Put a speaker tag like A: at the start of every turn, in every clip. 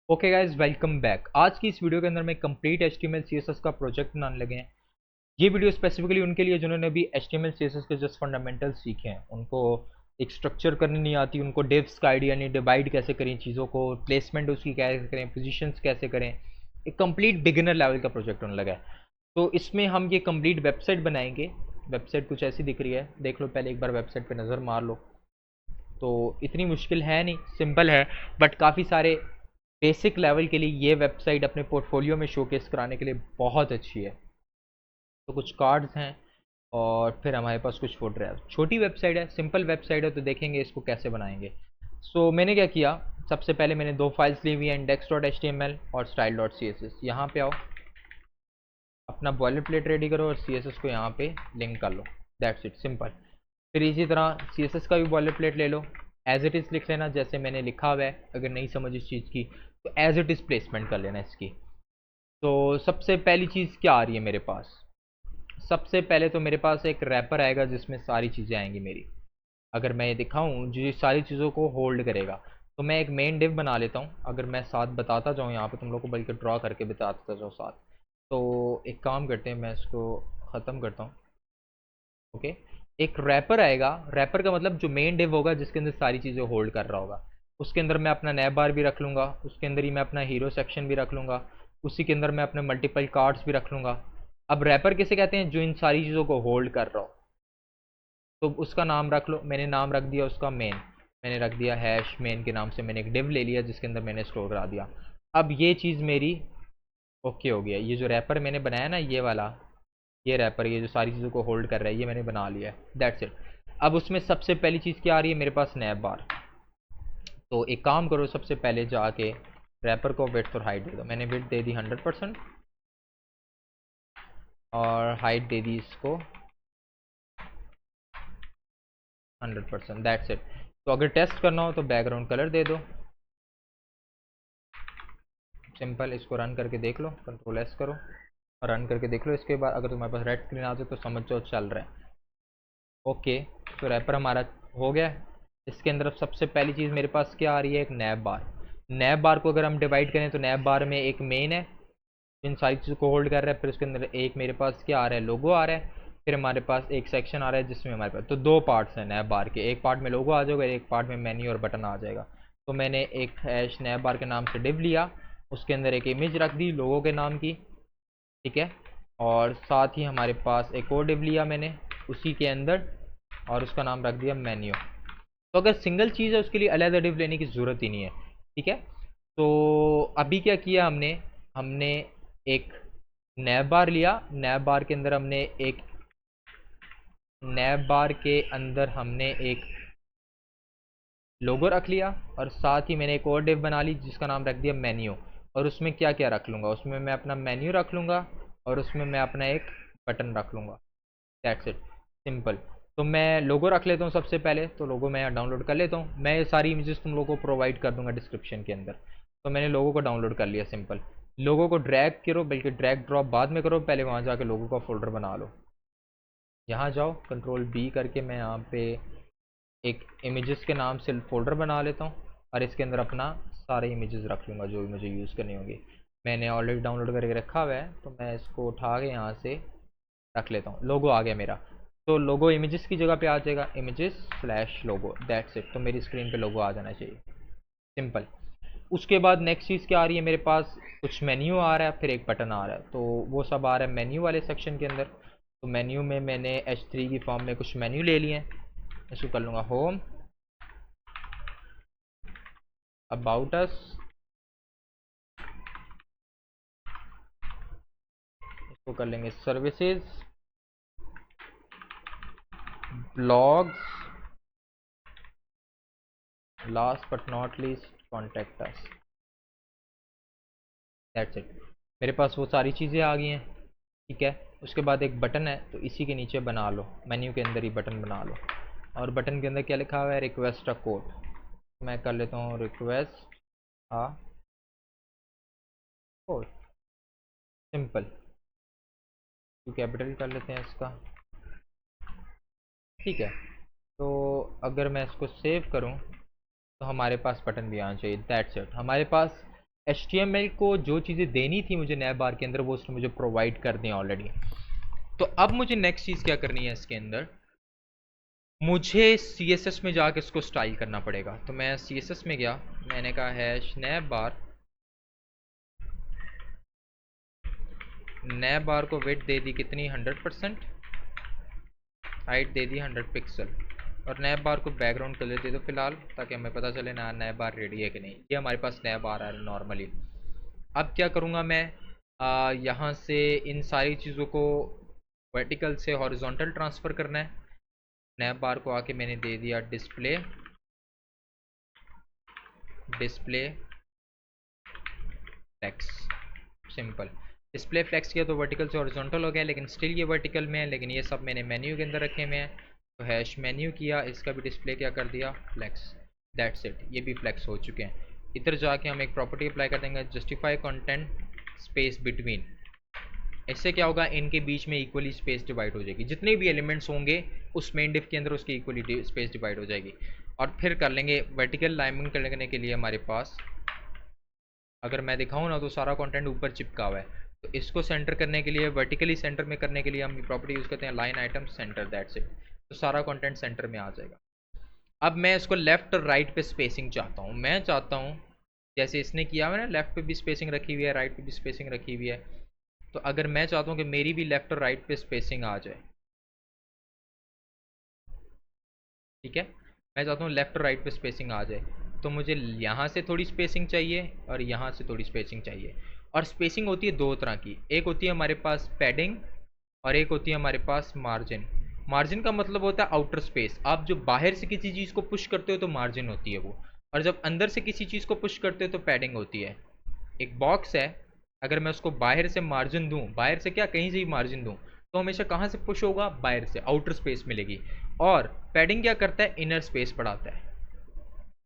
A: Okay guys, welcome back. आज की इस वीडियो के अंदर मैं कंप्लीट HTML CSS का प्रोजेक्ट बनाने लगे हैं। ये वीडियो स्पेसिफिकली उनके लिए जिन्होंने अभी HTML CSS के जस्ट फंडामेंटल्स सीखे हैं। उनको एक स्ट्रक्चर करनी नहीं आती, उनको डिव्स का आइडिया नहीं, डिवाइड कैसे करें चीज़ों को, प्लेसमेंट उसकी कैसे करें, पोजीशंस कैसे करें। एक कंप्लीट बिगिनर लेवल का प्रोजेक्ट होने लगा है। तो इसमें हम ये कंप्लीट वेबसाइट बनाएंगे। वेबसाइट कुछ ऐसी दिख रही है, देख लो पहले एक बार वेबसाइट पे नज़र मार लो। तो इतनी मुश्किल है नहीं, सिंपल है। बट काफ़ी सारे बेसिक लेवल के लिए ये वेबसाइट अपने पोर्टफोलियो में शोकेस कराने के लिए बहुत अच्छी है। तो कुछ कार्ड्स हैं और फिर हमारे पास कुछ फोटो है। छोटी वेबसाइट है, सिंपल वेबसाइट है, तो देखेंगे इसको कैसे बनाएंगे। मैंने क्या किया, सबसे पहले मैंने दो फाइल्स ली हुई हैं, index.html और style.css। यहाँ पे आओ, अपना बॉयलर प्लेट रेडी करो और CSS को यहाँ पे लिंक कर लो। That's it, simple. फिर इसी तरह CSS का भी बॉयलर प्लेट ले लो, एज इट इज़ लिख लेना जैसे मैंने लिखा हुआ है। अगर नहीं समझ इस चीज़ की तो एज इट इज़ प्लेसमेंट कर लेना इसकी। तो सबसे पहली चीज़ क्या आ रही है मेरे पास, सबसे पहले तो मेरे पास एक रैपर आएगा जिसमें सारी चीज़ें आएंगी मेरी। अगर मैं ये दिखाऊं जो ये सारी चीज़ों को होल्ड करेगा, तो मैं एक मेन डिव बना लेता हूँ। अगर मैं साथ बताता जाऊँ यहाँ पे तुम लोग को, बल्कि ड्रॉ करके बताता जाऊँ साथ। तो एक काम करते हैं, मैं इसको ख़त्म करता हूँ। ओके, एक रैपर आएगा। रैपर का मतलब जो मेन डिव होगा जिसके अंदर सारी चीज़ें होल्ड कर रहा होगा। उसके अंदर मैं अपना नैब बार भी रख लूँगा, उसके अंदर ही मैं अपना हीरो सेक्शन भी रख लूँगा, उसी के अंदर मैं अपने मल्टीपल कार्ड्स भी रख लूँगा। अब रैपर किसे कहते हैं, जो इन सारी चीज़ों को होल्ड कर रहा हो। तो उसका नाम रख लो, मैंने नाम रख दिया उसका मेन। मैंने रख दिया हैश मेन के नाम से, मैंने एक डिव ले लिया जिसके अंदर मैंने स्टोर करा दिया। अब ये चीज़ मेरी ओके हो गया। ये जो रैपर मैंने बनाया ना, ये वाला, ये रैपर, ये जो सारी चीज़ों को होल्ड कर रहा है, ये मैंने बना लिया है। That's it. अब उसमें सबसे पहली चीज़ क्या आ रही है मेरे पास, नैब बार। तो एक काम करो, सबसे पहले जाके रैपर को विड्थ और हाइट दे दो। मैंने विड्थ दे दी 100% और हाइट दे दी इसको 100%। That's it. तो अगर टेस्ट करना हो तो बैकग्राउंड कलर दे दो, सिंपल। इसको रन करके देख लो, कंट्रोल एस करो और रन करके देख लो। इसके बाद अगर तुम्हारे पास रेड स्क्रीन आ जाए तो समझ जाओ चल रहा है। ओके, तो रैपर हमारा हो गया। इसके अंदर अब सबसे पहली चीज़ मेरे पास क्या आ रही है, एक नैब बार। नैब बार को अगर हम डिवाइड करें तो नैब बार में एक मेन है, इन सारी चीज़ों को होल्ड कर रहा है। फिर उसके अंदर एक मेरे पास क्या आ रहा है, लोगो आ रहा है। फिर हमारे पास एक सेक्शन आ रहा है जिसमें हमारे पास तो दो पार्ट्स हैं नैब बार के। एक पार्ट में लोगो आ जाएगा, एक पार्ट में मेन्यू और बटन आ जाएगा। तो मैंने एक हैश नैब बार के नाम से डिव लिया, उसके अंदर एक इमेज रख दी लोगो के नाम की, ठीक है। और साथ ही हमारे पास एक और डिव लिया मैंने उसी के अंदर, और उसका नाम रख दिया मेन्यू। तो अगर सिंगल चीज़ है उसके लिए अलग डिव लेने की ज़रूरत ही नहीं है, ठीक है। तो अभी क्या किया हमने, हमने एक नैब बार लिया। नैब बार के अंदर हमने एक नैब बार के अंदर हमने एक लोगो रख लिया, और साथ ही मैंने एक और डिव बना ली जिसका नाम रख दिया मेन्यू। और उसमें क्या क्या रख लूँगा, उसमें मैं अपना मेन्यू रख लूँगा और उसमें मैं अपना एक बटन रख लूँगा। That's it, simple. तो मैं लोगो रख लेता हूँ सबसे पहले। तो लोगो मैं डाउनलोड कर लेता हूँ, मैं ये सारी इमेजेस तुम लोगों को प्रोवाइड कर दूंगा डिस्क्रिप्शन के अंदर। तो मैंने लोगो को डाउनलोड कर लिया, सिंपल। लोगो को ड्रैग करो, बल्कि ड्रैग ड्रॉप बाद में करो, पहले वहाँ जाके लोगो का फोल्डर बना लो। यहाँ जाओ, कंट्रोल बी करके मैं यहाँ पे एक इमेजेस के नाम से फोल्डर बना लेता हूँ और इसके अंदर अपना सारे इमेजेस रख लूँगा जो भी मुझे यूज़ करनी होंगी। मैंने ऑलरेडी डाउनलोड करके रखा हुआ है, तो मैं इसको उठा के यहाँ से रख लेता हूँ। लोगो आ गया मेरा। तो लोगो इमेजेस की जगह पे आ जाएगा, images slash logo. That's it. तो मेरी स्क्रीन पे लोगो आ जाना चाहिए, सिंपल। उसके बाद नेक्स्ट चीज़ क्या आ रही है मेरे पास, कुछ मेन्यू आ रहा है, फिर एक बटन आ रहा है। तो वो सब आ रहा है मेन्यू वाले सेक्शन के अंदर। तो मेन्यू में मैंने H3 की फॉर्म में कुछ मेन्यू ले लिए हैं। इसको कर लूँगा होम, अबाउट अस, इसको कर लेंगे services, blogs, last but not least contact us. That's it. मेरे पास वो सारी चीज़ें आ गई हैं, ठीक है। उसके बाद एक बटन है, तो इसी के नीचे बना लो, मेन्यू के अंदर ही बटन बना लो। और बटन के अंदर क्या लिखा हुआ है, रिक्वेस्ट अ कोड। मैं कर लेता हूँ रिक्वेस्ट अ कोड, सिंपल। तो कैपिटल कर लेते हैं इसका, ठीक है। तो अगर मैं इसको सेव करूँ तो हमारे पास बटन भी आना चाहिए। दैट्स इट, हमारे पास HTML को जो चीज़ें देनी थी मुझे नए बार के अंदर वो उसने मुझे प्रोवाइड कर दी ऑलरेडी। तो अब मुझे नेक्स्ट चीज़ क्या करनी है इसके अंदर, मुझे CSS में जाके इसको स्टाइल करना पड़ेगा। तो मैं CSS में गया, मैंने कहा हैश नए बार को विड्थ दे दी कितनी 100%, हाइट दे दी 100 पिक्सल, और नए बार को बैकग्राउंड कलर दे दो फिलहाल, ताकि हमें पता चले ना नया बार रेडी है कि नहीं। ये हमारे पास नया बार आ रहा है नॉर्मली। अब क्या करूँगा मैं, यहाँ से इन सारी चीज़ों को वर्टिकल से हॉरिजॉन्टल ट्रांसफ़र करना है। नया बार को आके मैंने दे दिया display flex, simple. Display flex किया तो वर्टिकल से हॉरिजॉन्टल हो गया, लेकिन स्टिल ये वर्टिकल में है, लेकिन ये सब मैंने मेन्यू के अंदर रखे हुए हैं। तो हैश मेन्यू किया, इसका भी डिस्प्ले क्या कर दिया फ्लेक्स, दैट्स इट, ये भी फ्लेक्स हो चुके हैं। इधर जाके हम एक प्रॉपर्टी अप्लाई कर देंगे, जस्टिफाई कंटेंट स्पेस बिटवीन। इससे क्या होगा, इनके बीच में इक्वली स्पेस डिवाइड हो जाएगी, जितने भी एलिमेंट्स होंगे उस मेन डिफ के अंदर उसकी इक्वली स्पेस डिवाइड हो जाएगी। और फिर कर लेंगे वर्टिकल लाइनिंग करने के लिए हमारे पास, अगर मैं दिखाऊँ ना तो सारा कंटेंट ऊपर चिपका हुआ है, तो इसको सेंटर करने के लिए, वर्टिकली सेंटर में करने के लिए हम प्रॉपर्टी यूज़ करते हैं line item centre, that's it. तो सारा कंटेंट सेंटर में आ जाएगा। अब मैं इसको लेफ्ट और राइट पे स्पेसिंग चाहता हूँ। मैं चाहता हूँ जैसे इसने किया हुआ है ना, लेफ्ट पे भी स्पेसिंग रखी हुई है, राइट पे भी स्पेसिंग रखी हुई है। तो अगर मैं चाहता हूँ कि मेरी भी लेफ्ट और राइट पे स्पेसिंग आ जाए, ठीक है, मैं चाहता हूँ लेफ्ट और राइट पे स्पेसिंग आ जाए, तो मुझे यहाँ से थोड़ी स्पेसिंग चाहिए और यहाँ से थोड़ी स्पेसिंग चाहिए। और स्पेसिंग होती है दो तरह की, एक होती है हमारे पास पैडिंग और एक होती है हमारे पास मार्जिन। मार्जिन का मतलब होता है आउटर स्पेस। आप जो बाहर से किसी चीज़ को पुश करते हो तो मार्जिन होती है वो, और जब अंदर से किसी चीज़ को पुश करते हो तो पैडिंग होती है। एक बॉक्स है, अगर मैं उसको बाहर से मार्जिन दूँ, बाहर से क्या कहीं से ही मार्जिन दूँ, तो हमेशा कहाँ से पुश होगा, बाहर से, आउटर स्पेस मिलेगी। और पैडिंग क्या करता है, इनर स्पेस बढ़ाता है।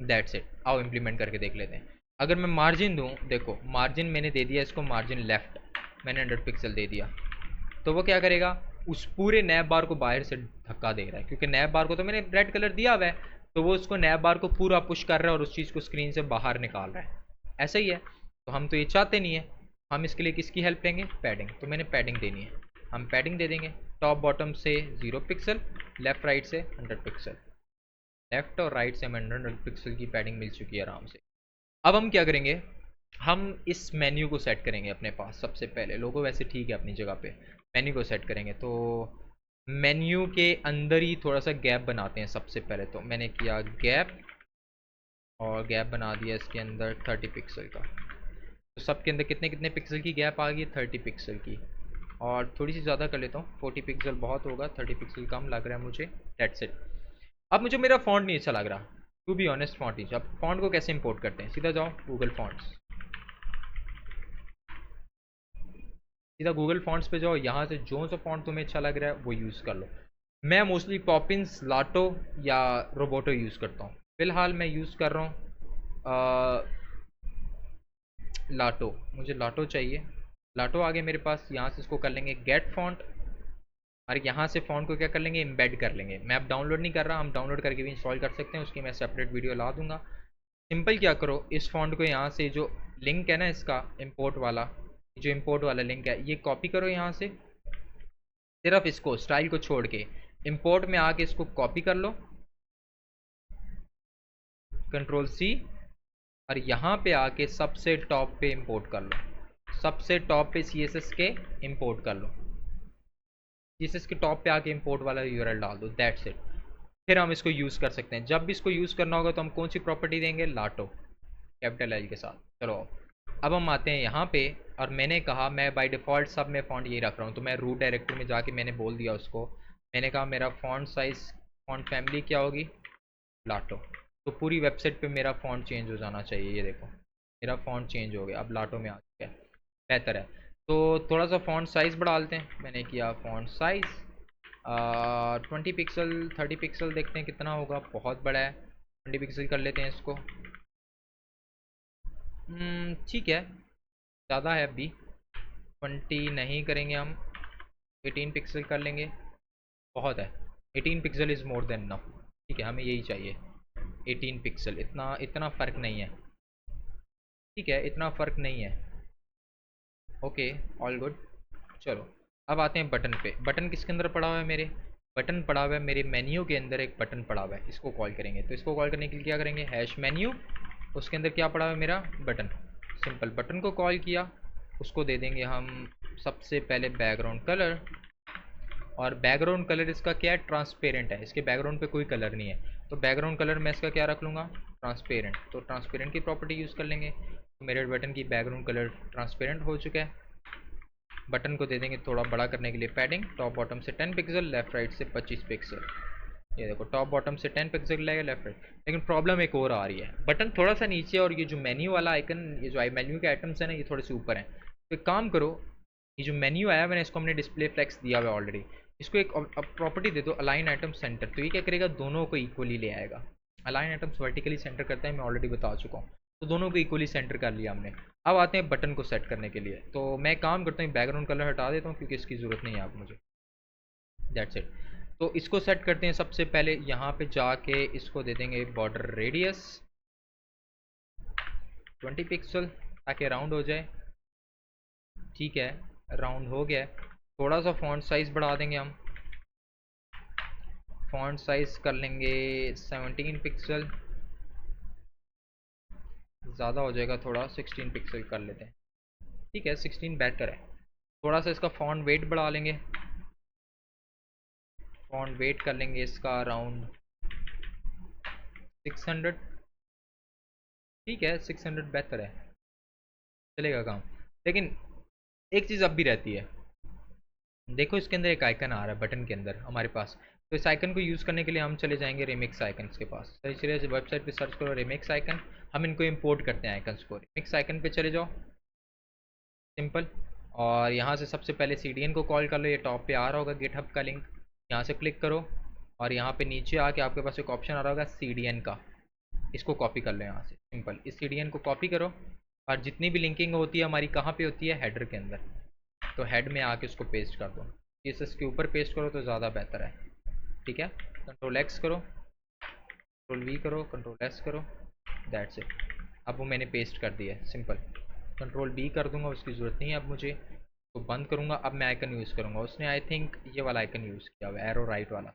A: That's it. आओ इम्प्लीमेंट करके देख लेते हैं। अगर मैं मार्जिन दूँ, देखो मार्जिन मैंने दे दिया इसको, मार्जिन लेफ्ट मैंने 100 पिक्सल दे दिया, तो वो क्या करेगा, उस पूरे नैब बार को बाहर से धक्का दे रहा है, क्योंकि नैब बार को तो मैंने रेड कलर दिया हुआ है, तो वो उसको नैब बार को पूरा पुश कर रहा है और उस चीज़ को स्क्रीन से बाहर निकाल रहा है। ऐसा ही है, तो हम तो ये चाहते नहीं है। हम इसके लिए किसकी हेल्प लेंगे, पैडिंग। तो मैंने पैडिंग देनी है, हम पैडिंग दे देंगे। टॉप बॉटम से 0 पिक्सल, लेफ्ट राइट से 100 पिक्सल, लेफ्ट और राइट से हमें 100 पिक्सल की पैडिंग मिल चुकी है आराम से। अब हम क्या करेंगे, हम इस मेन्यू को सेट करेंगे अपने पास। सबसे पहले लोगो वैसे ठीक है अपनी जगह पे, मेन्यू को सेट करेंगे। तो मेन्यू के अंदर ही थोड़ा सा गैप बनाते हैं सबसे पहले। तो मैंने किया गैप, और गैप बना दिया इसके अंदर 30 पिक्सल का। तो सबके अंदर कितने कितने पिक्सल की गैप आ गई, 30 पिक्सल की। और थोड़ी सी ज़्यादा कर लेता हूँ, 40 पिक्सल बहुत होगा, 30 पिक्सल कम लग रहा है मुझे, दैट्स इट। अब मुझे मेरा फॉन्ट नहीं अच्छा लग रहा, टू बी ऑनेस्ट फॉन्ट नहीं। अब फॉन्ट को कैसे इंपोर्ट करते हैं, सीधा जाओ गूगल फॉन्ट्स, सीधा गूगल फॉन्ट्स पे जाओ, यहाँ से जो सा फॉन्ट तुम्हें अच्छा लग रहा है वो यूज़ कर लो। मैं मोस्टली पॉपिंस, लाटो या रोबोटो यूज़ करता हूँ। फिलहाल मैं यूज़ कर रहा हूँ लाटो, मुझे लाटो चाहिए। लाटो आगे मेरे पास, यहाँ से इसको कर लेंगे गेट फॉन्ट, और यहाँ से फॉन्ट को क्या कर लेंगे, एम्बेड कर लेंगे। मैं अब डाउनलोड नहीं कर रहा, हम डाउनलोड करके भी इंस्टॉल कर सकते हैं, उसकी मैं सेपरेट वीडियो ला दूंगा। सिंपल क्या करो, इस फॉन्ट को यहाँ से जो लिंक है ना इसका इम्पोर्ट वाला, जो इम्पोर्ट वाला लिंक है ये कॉपी करो यहाँ से, सिर्फ इसको स्टाइल को छोड़ के इम्पोर्ट में आके इसको कॉपी कर लो, Ctrl+C, और यहाँ पे आके सबसे टॉप पे इंपोर्ट कर लो, सबसे टॉप पे CSS के इंपोर्ट कर लो, CSS के टॉप पे आके इंपोर्ट वाला URL डाल दो, दैट्स इट। फिर हम इसको यूज़ कर सकते हैं। जब भी इसको यूज़ करना होगा तो हम कौन सी प्रॉपर्टी देंगे, लाटो, कैपिटल L के साथ। चलो अब हम आते हैं यहाँ पे, और मैंने कहा मैं बाय डिफ़ॉल्ट सब में फ़ॉन्ट यही रख रहा हूँ। तो मैं रूट डायरेक्टरी में जाके मैंने बोल दिया उसको, मैंने कहा मेरा फ़ॉन्ट साइज़, फ़ॉन्ट फैमिली क्या होगी, लाटो। तो पूरी वेबसाइट पे मेरा फ़ॉन्ट चेंज हो जाना चाहिए। ये देखो मेरा फ़ॉन्ट चेंज हो गया, अब लाटो में आ गया, बेहतर है। तो थोड़ा सा फ़ॉन्ट साइज़ बढ़ा लेते हैं। मैंने किया फ़ॉन्ट साइज़ 20 पिक्सल, 30 पिक्सल, देखते हैं कितना होगा, बहुत बड़ा है, 20 पिक्सल कर लेते हैं इसको। ठीक है, ज़्यादा है अभी, 20 नहीं करेंगे हम, 18 पिक्सल कर लेंगे, बहुत है। 18 pixel is more than enough, ठीक है, हमें यही चाहिए 18 पिक्सल, इतना इतना फ़र्क नहीं है। ठीक है, इतना फ़र्क नहीं है। Okay, all good. चलो, अब आते हैं बटन पे। बटन किसके अंदर पड़ा हुआ है मेरे? बटन पड़ा हुआ है मेरे मेन्यू के अंदर, एक बटन पड़ा हुआ है, इसको कॉल करेंगे। तो इसको कॉल करने के लिए क्या करेंगे? हैश मेन्यू, उसके अंदर क्या पड़ा हुआ है मेरा? बटन। सिंपल, बटन को कॉल किया, उसको दे देंगे हम सबसे पहले बैकग्राउंड कलर। और बैकग्राउंड कलर इसका क्या है? ट्रांसपेरेंट है, इसके बैकग्राउंड पे कोई कलर नहीं है। तो बैकग्राउंड कलर मैं इसका क्या रख लूँगा? ट्रांसपेरेंट। तो ट्रांसपेरेंट की प्रॉपर्टी यूज़ कर लेंगे। तो मेरे बटन की बैकग्राउंड कलर ट्रांसपेरेंट हो चुका है। बटन को दे देंगे थोड़ा बड़ा करने के लिए पैडिंग, टॉप बॉटम से 10 पिक्सल, लेफ्ट राइट से 25 पिक्सल। ये देखो, टॉप बॉटम से 10 पिक्सल लगेगा, लेफ्ट राइट। लेकिन प्रॉब्लम एक और आ रही है, बटन थोड़ा सा नीचे और ये जो मेन्यू वाला आइकन, ये जो मेन्यू के आइटम्स है ना, ये थोड़े से ऊपर हैं। तो एक काम करो, ये जो मेन्यू आया मैंने इसको हमने डिस्प्ले फ्लेक्स दिया हुआ है ऑलरेडी, इसको एक प्रॉपर्टी दे दो अलाइन आइटम सेंटर। तो ये क्या करेगा? दोनों को इक्वली ले आएगा। अलाइन आइटम्स वर्टिकली सेंटर करता है, मैं ऑलरेडी बता चुका हूँ। तो दोनों को इक्वली सेंटर कर लिया हमने। अब आते हैं बटन को सेट करने के लिए। तो मैं काम करता हूँ, बैकग्राउंड कलर हटा देता हूँ क्योंकि इसकी ज़रूरत नहीं है अब मुझे। That's it. तो इसको सेट करते हैं। सबसे पहले यहाँ पे जाके इसको दे देंगे बॉर्डर रेडियस 20 पिक्सल, ताकि राउंड हो जाए। ठीक है, राउंड हो गया। थोड़ा सा फॉन्ट साइज़ बढ़ा देंगे हम। फॉन्ट साइज़ कर लेंगे 17 पिक्सल, ज़्यादा हो जाएगा थोड़ा, 16 पिक्सल कर लेते हैं। ठीक है, 16 बेटर है। थोड़ा सा इसका फॉन्ट वेट बढ़ा लेंगे। फॉन्ट वेट कर लेंगे इसका अराउंड 600। ठीक है, 600 बेहतर है, चलेगा काम। लेकिन एक चीज़ अब भी रहती है, देखो इसके अंदर एक आइकन आ रहा है बटन के अंदर हमारे पास। तो इस आइकन को यूज़ करने के लिए हम चले जाएंगे रिमिक्स आइकन्स के पास। चलिए वेबसाइट पे सर्च करो रिमिक्स आइकन, हम इनको इंपोर्ट करते हैं आइकन्स को। रिमिक्स आइकन पे चले जाओ, सिंपल। और यहाँ से सबसे पहले CDN को कॉल कर लो, ये टॉप पे आ रहा होगा गिटहब का लिंक, यहाँ से क्लिक करो। और यहाँ पे नीचे आके आपके पास एक ऑप्शन आ रहा होगा CDN का, इसको कॉपी कर लो यहाँ से। सिंपल, इस CDN को कॉपी करो। और जितनी भी लिंकिंग होती है हमारी कहाँ पे होती है? हेडर के अंदर। तो हेड में आके उसको पेस्ट कर दो, CSS के ऊपर पेस्ट करो तो ज़्यादा बेहतर है। ठीक है, कंट्रोल X करो, कंट्रोल V करो, कंट्रोल S करो, दैट्स इट। अब वो मैंने पेस्ट कर दिया है। सिंपल, कंट्रोल B कर दूंगा, उसकी ज़रूरत नहीं है अब मुझे। तो बंद करूँगा, अब मैं आइकन यूज़ करूँगा। उसने आई थिंक ये वाला आइकन यूज़ किया हुआ है, एरो राइट वाला।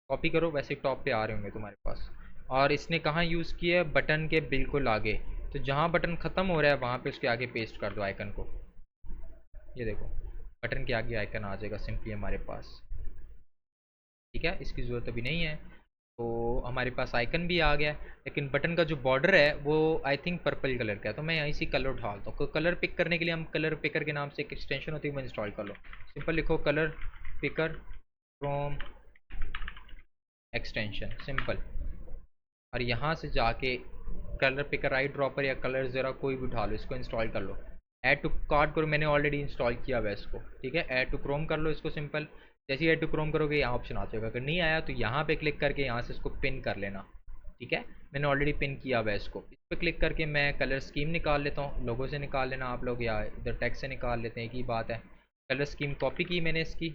A: कॉपी करो, वैसे टॉप पे आ रहे होंगे तुम्हारे पास। और इसने कहाँ यूज़ किया है? बटन के बिल्कुल आगे। तो जहाँ बटन ख़त्म हो रहा है वहाँ पे उसके आगे पेस्ट कर दो आइकन को। ये देखो, बटन के आगे आइकन आ जाएगा सिंपली हमारे पास। ठीक है, इसकी ज़रूरत अभी नहीं है। तो हमारे पास आइकन भी आ गया, लेकिन बटन का जो बॉर्डर है वो आई थिंक पर्पल कलर का है। तो मैं यहीं से कलर ढालता हूँ। कलर पिक करने के लिए हम कलर पिकर के नाम से एक एक्सटेंशन होती है, वो इंस्टॉल कर लो। सिंपल लिखो colour picker from extension, simple. और यहाँ से जाके कलर पिकर आई ड्रॉपर या कलर ज़रा कोई भी उठा लो, इसको इंस्टॉल कर लो। ऐड टू कार्ट करो, मैंने ऑलरेडी इंस्टॉल किया हुआ है इसको। ठीक है, ऐड टू क्रोम कर लो इसको। सिंपल, जैसे ही ऐड टू क्रोम करोगे यहाँ ऑप्शन आ जाएगा। अगर नहीं आया तो यहाँ पे क्लिक करके यहाँ से इसको पिन कर लेना। ठीक है, मैंने ऑलरेडी पिन किया हुआ है इसको। इस पर क्लिक करके मैं कलर स्कीम निकाल लेता हूँ। लोगो से निकाल लेना आप लोग, या इधर टेक्स्ट से निकाल लेते हैं, एक ही बात है। कलर स्कीम कॉपी की मैंने इसकी।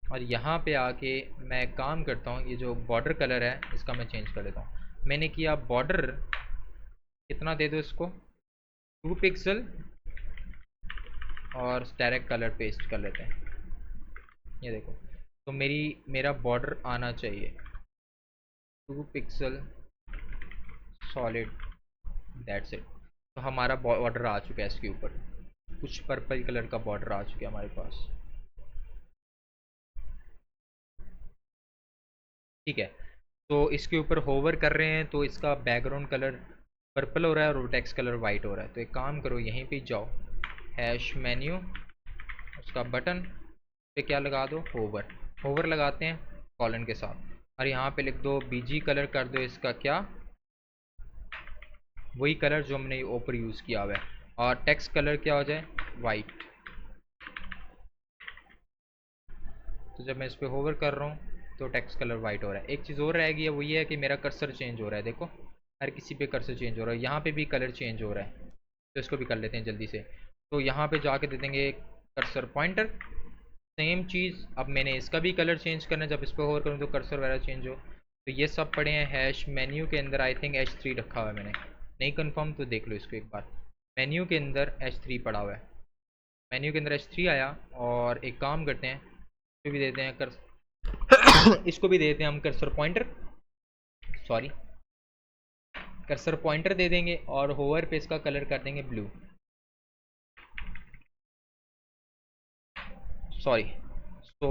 A: और यहाँ पे आके मैं काम करता हूँ, ये जो बॉर्डर कलर है इसका मैं चेंज कर देता हूँ। मैंने किया बॉर्डर, कितना दे दो इसको? 2 पिक्सल। और डायरेक्ट कलर पेस्ट कर लेते हैं। ये देखो, तो मेरा बॉर्डर आना चाहिए 2 पिक्सल सॉलिड, दैट्स इट। तो हमारा बॉर्डर आ चुका है इसके ऊपर, कुछ पर्पल कलर का बॉर्डर आ चुका है हमारे पास। ठीक है, तो इसके ऊपर होवर कर रहे हैं तो इसका बैकग्राउंड कलर पर्पल हो रहा है और टेक्स्ट कलर वाइट हो रहा है। तो एक काम करो, यहीं पे जाओ, हैश मेन्यू, उसका बटन पे क्या लगा दो? होवर। होवर लगाते हैं कॉलन के साथ। और यहाँ पे लिख दो BG कलर कर दो इसका क्या? वही कलर जो हमने ऊपर यूज़ किया हुआ है। और टेक्स्ट कलर क्या हो जाए? वाइट। तो जब मैं इस पर होवर कर रहा हूँ तो टेक्स्ट कलर वाइट हो रहा है। एक चीज़ और रह गई है, वो ये है कि मेरा कर्सर चेंज हो रहा है। देखो, हर किसी पे कर्सर चेंज हो रहा है, यहाँ पे भी कलर चेंज हो रहा है। तो इसको भी कर लेते हैं जल्दी से। तो यहाँ पे जाके दे देंगे कर्सर पॉइंटर, सेम चीज़। अब मैंने इसका भी कलर चेंज करना है, जब इस पर होवर करूँ तो कर्सर वगैरह चेंज हो। तो ये सब पड़े हैं हैश मेन्यू के अंदर। आई थिंक H3 रखा हुआ है मैंने, नहीं कंफर्म तो देख लो इसको एक बार। मेन्यू के अंदर H3 पड़ा हुआ है, मेन्यू के अंदर H3 आया। और एक काम करते हैं, इसको भी देते हैं इसको भी देते हैं हम cursor pointer, sorry cursor pointer दे देंगे और होवर पे इसका कलर कर देंगे ब्लू, सॉरी। तो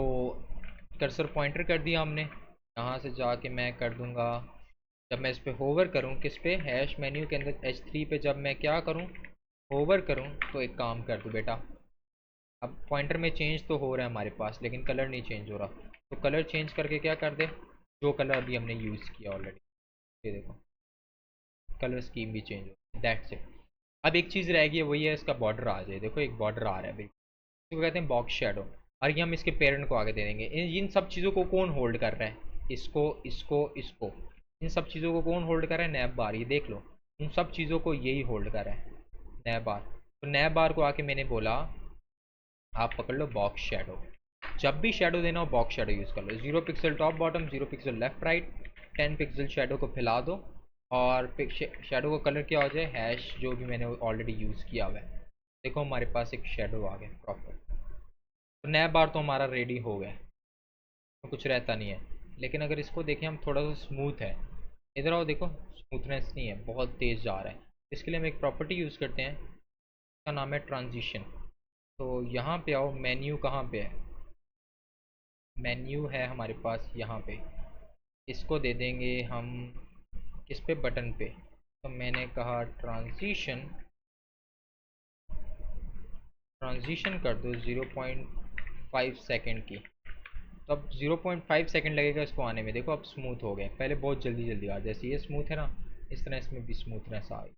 A: कर्सर पॉइंटर कर दिया हमने। यहाँ से जाके मैं कर दूंगा, जब मैं इस पर होवर करूँ, किस पे, हैश मेन्यू के अंदर H3 पे जब मैं क्या करूँ, होवर करूँ, तो एक काम कर दूँ बेटा, अब पॉइंटर में चेंज तो हो रहा है हमारे पास लेकिन कलर नहीं चेंज हो रहा। तो कलर चेंज करके क्या कर दे, जो कलर अभी हमने यूज़ किया ऑलरेडी, ये देखो कलर स्कीम भी चेंज हो, दैट्स इट। अब एक चीज़ रह गई है, वही है इसका बॉर्डर आ जाए। देखो एक बॉर्डर आ रहा है बिल्कुल, इसको कहते हैं बॉक्स शेडो। और ये हम इसके पेरेंट को आगे दे देंगे। इन सब चीज़ों को कौन होल्ड कर रहा है, इसको इसको इसको, इन सब चीज़ों को कौन होल्ड कर रहा है, नैब बार। ये देख लो, इन सब चीज़ों को यही होल्ड कर रहा है, नैब बार। तो नैब बार को आके मैंने बोला आप पकड़ लो बॉक्स शेडो। जब भी शेडो देना हो बॉक्स शेडो यूज़ कर लो। 0 pixel top bottom, 0 pixel left right, 10 pixel shadow को फैला दो और शेडो का कलर क्या हो जाए, हैश जो भी मैंने ऑलरेडी यूज़ किया हुआ है। देखो हमारे पास एक शेडो आ गया प्रॉपर। तो नया बार तो हमारा रेडी हो गया, तो कुछ रहता नहीं है। लेकिन अगर इसको देखें हम, थोड़ा सा स्मूथ है, इधर आओ देखो, स्मूथनेस नहीं है, बहुत तेज़ जा रहा है। इसके लिए हम एक प्रॉपर्टी यूज़ करते हैं, इसका नाम है ट्रांजिशन। तो यहाँ पे आओ, मेन्यू कहाँ पे है, मेन्यू है हमारे पास यहाँ पे। इसको दे देंगे हम किस पे, बटन पे। तो मैंने कहा ट्रांजिशन, ट्रांजिशन कर दो 0.5 सेकेंड की। तो अब 0.5 सेकेंड लगेगा इसको आने में। देखो अब स्मूथ हो गया, पहले बहुत जल्दी जल्दी आ, जैसे ये स्मूथ है ना, इस तरह इसमें भी स्मूथनेस आ गई।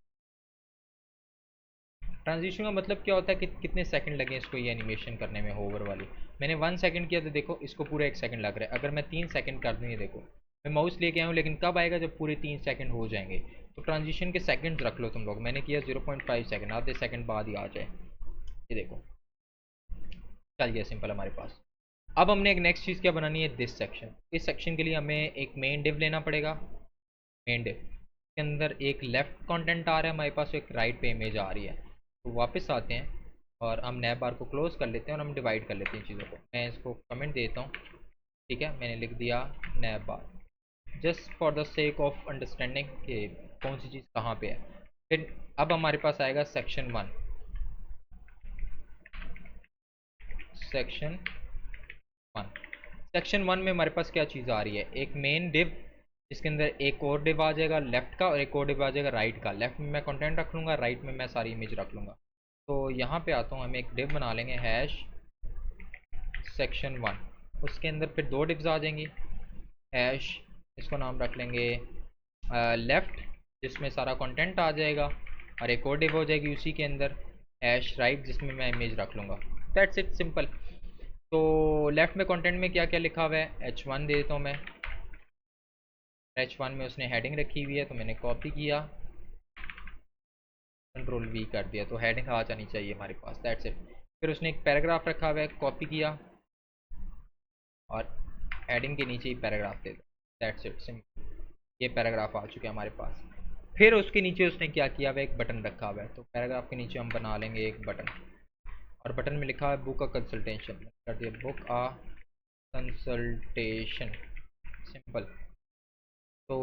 A: ट्रांजिशन का मतलब क्या होता है कि कितने सेकंड लगे इसको ये एनिमेशन करने में, होवर वाली। मैंने 1 सेकंड किया तो देखो इसको पूरा 1 सेकंड लग रहा है। अगर मैं 3 सेकंड कर दूँ, ये देखो मैं माउस लेके आया हूँ, लेकिन कब आएगा, जब पूरे 3 सेकंड हो जाएंगे। तो ट्रांजिशन के सेकंड रख लो तुम लोग। मैंने किया 0.5 सेकंड, आधे सेकंड बाद ही आ जाए। ये देखो चल गया सिंपल हमारे पास। अब हमने एक नेक्स्ट चीज़ क्या बनानी है, दिस सेक्शन। इस सेक्शन के लिए हमें एक मेन डिव लेना पड़ेगा। मेन डिव के अंदर एक लेफ्ट कंटेंट आ रहा है हमारे पास, एक राइट पे इमेज आ रही है। तो वापस आते हैं और हम नैब बार को क्लोज कर लेते हैं और हम डिवाइड कर लेते हैं चीज़ों को। मैं इसको कमेंट देता हूँ, ठीक है, मैंने लिख दिया nav bar, just for the sake of understanding कि कौन सी चीज़ कहाँ पे है। फिर अब हमारे पास आएगा सेक्शन 1। सेक्शन 1, सेक्शन 1 में हमारे पास क्या चीज़ आ रही है, एक मेन डिव, जिसके अंदर एक और डिव आ जाएगा लेफ्ट का और एक और डिव आ जाएगा राइट का। लेफ्ट में मैं कंटेंट रख लूँगा, राइट में मैं सारी इमेज रख लूँगा। तो यहाँ पे आता हूँ, हम एक डिव बना लेंगे हैश सेक्शन 1। उसके अंदर फिर 2 डिव्स आ जाएंगी, हैश इसको नाम रख लेंगे लेफ्ट, जिसमें सारा कंटेंट आ जाएगा, और एक और डिव हो जाएगी उसी के अंदर हैश राइट, जिसमें मैं इमेज रख लूँगा। That's it, simple. तो लेफ्ट में कंटेंट में क्या क्या लिखा हुआ है, H1 दे देता हूँ मैं। H1 में उसने हेडिंग रखी हुई है, तो मैंने कॉपी किया, कंट्रोल V कर दिया, तो हेडिंग आ जानी चाहिए हमारे पास। That's it. फिर उसने एक पैराग्राफ रखा हुआ है, कॉपी किया और हेडिंग के नीचे ही पैराग्राफ दे दिया। That's it, simple. ये पैराग्राफ आ चुके हैं हमारे पास। फिर उसके नीचे उसने क्या किया हुआ है, एक बटन रखा हुआ है। तो पैराग्राफ के नीचे हम बना लेंगे एक बटन, और बटन में लिखा है बुक अ कंसल्टेशन, कर दिया बुक अ कंसल्टेशन, सिंपल। तो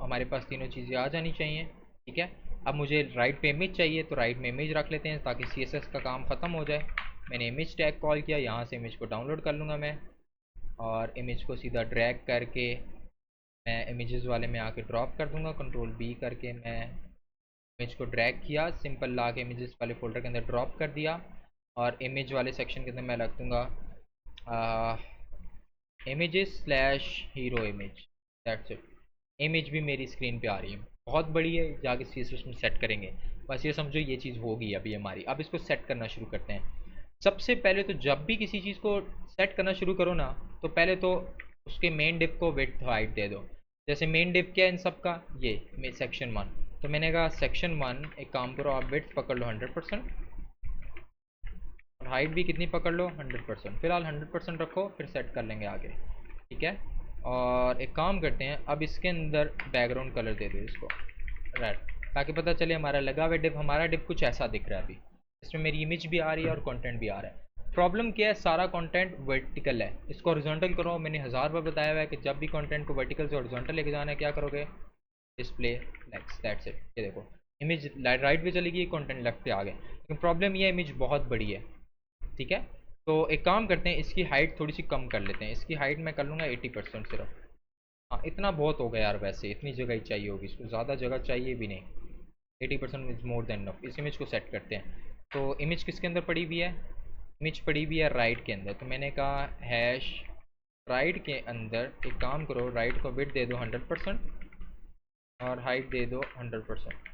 A: हमारे पास तीनों चीज़ें आ जानी चाहिए, ठीक है। अब मुझे राइट पे इमेज चाहिए, तो राइट में इमेज रख लेते हैं ताकि CSS का काम ख़त्म हो जाए। मैंने इमेज टैग कॉल किया, यहाँ से इमेज को डाउनलोड कर लूँगा मैं, और इमेज को सीधा ड्रैग करके मैं इमेजेस वाले में आके ड्रॉप कर दूँगा। कंट्रोल B करके मैं इमेज को ड्रैग किया, सिंपल ला के इमेजेस वाले फोल्डर के अंदर ड्रॉप कर दिया, और इमेज वाले सेक्शन के अंदर मैं रख दूँगा images slash hero image. That's it. Image भी मेरी स्क्रीन पे आ रही है, बहुत बड़ी है, जाके CSS में सेट करेंगे। बस ये समझो ये चीज़ होगी अभी हमारी। अब इसको सेट करना शुरू करते हैं। सबसे पहले तो जब भी किसी चीज़ को सेट करना शुरू करो ना, तो पहले तो उसके मेन डिव को विड्थ हाइट दे दो। जैसे मेन डिव क्या है इन सब का, ये सेक्शन 1। तो मैंने कहा सेक्शन 1, एक काम करो आप विड्थ पकड़ लो 100%, और हाइट भी कितनी पकड़ लो 100%। फिलहाल 100% रखो, फिर सेट कर लेंगे आगे, ठीक है। और एक काम करते हैं, अब इसके अंदर बैकग्राउंड कलर दे दो इसको रेड, ताकि पता चले हमारा लगा हुआ डिप, हमारा डिप कुछ ऐसा दिख रहा है अभी, इसमें मेरी इमेज भी आ रही है और कंटेंट भी आ रहा है। प्रॉब्लम क्या है, सारा कंटेंट वर्टिकल है, इसको हॉरिजॉन्टल करो। मैंने 1000 बार बताया हुआ है कि जब भी कंटेंट को वर्टिकल से हॉरिजॉन्टल लेके जाना है क्या करोगे, डिस्प्ले फ्लेक्स, दैट्स इट। ये देखो इमेज राइट पे चली गई, कंटेंट लेफ्ट पे आ गए। लेकिन प्रॉब्लम ये इमेज बहुत बड़ी है, ठीक है। तो एक काम करते हैं, इसकी हाइट थोड़ी सी कम कर लेते हैं। इसकी हाइट मैं कर लूँगा 80% सिर्फ। हाँ इतना बहुत हो गया यार, वैसे इतनी जगह ही चाहिए होगी इसको, ज़्यादा जगह चाहिए भी नहीं। 80% इज़ मोर देन इनफ। इस इमेज को सेट करते हैं। तो इमेज किसके अंदर पड़ी हुई है, इमेज पड़ी हुई है राइट के अंदर। तो मैंने कहा हैश राइट के अंदर, एक काम करो राइट को विड्थ दे दो 100% और हाइट दे दो 100%।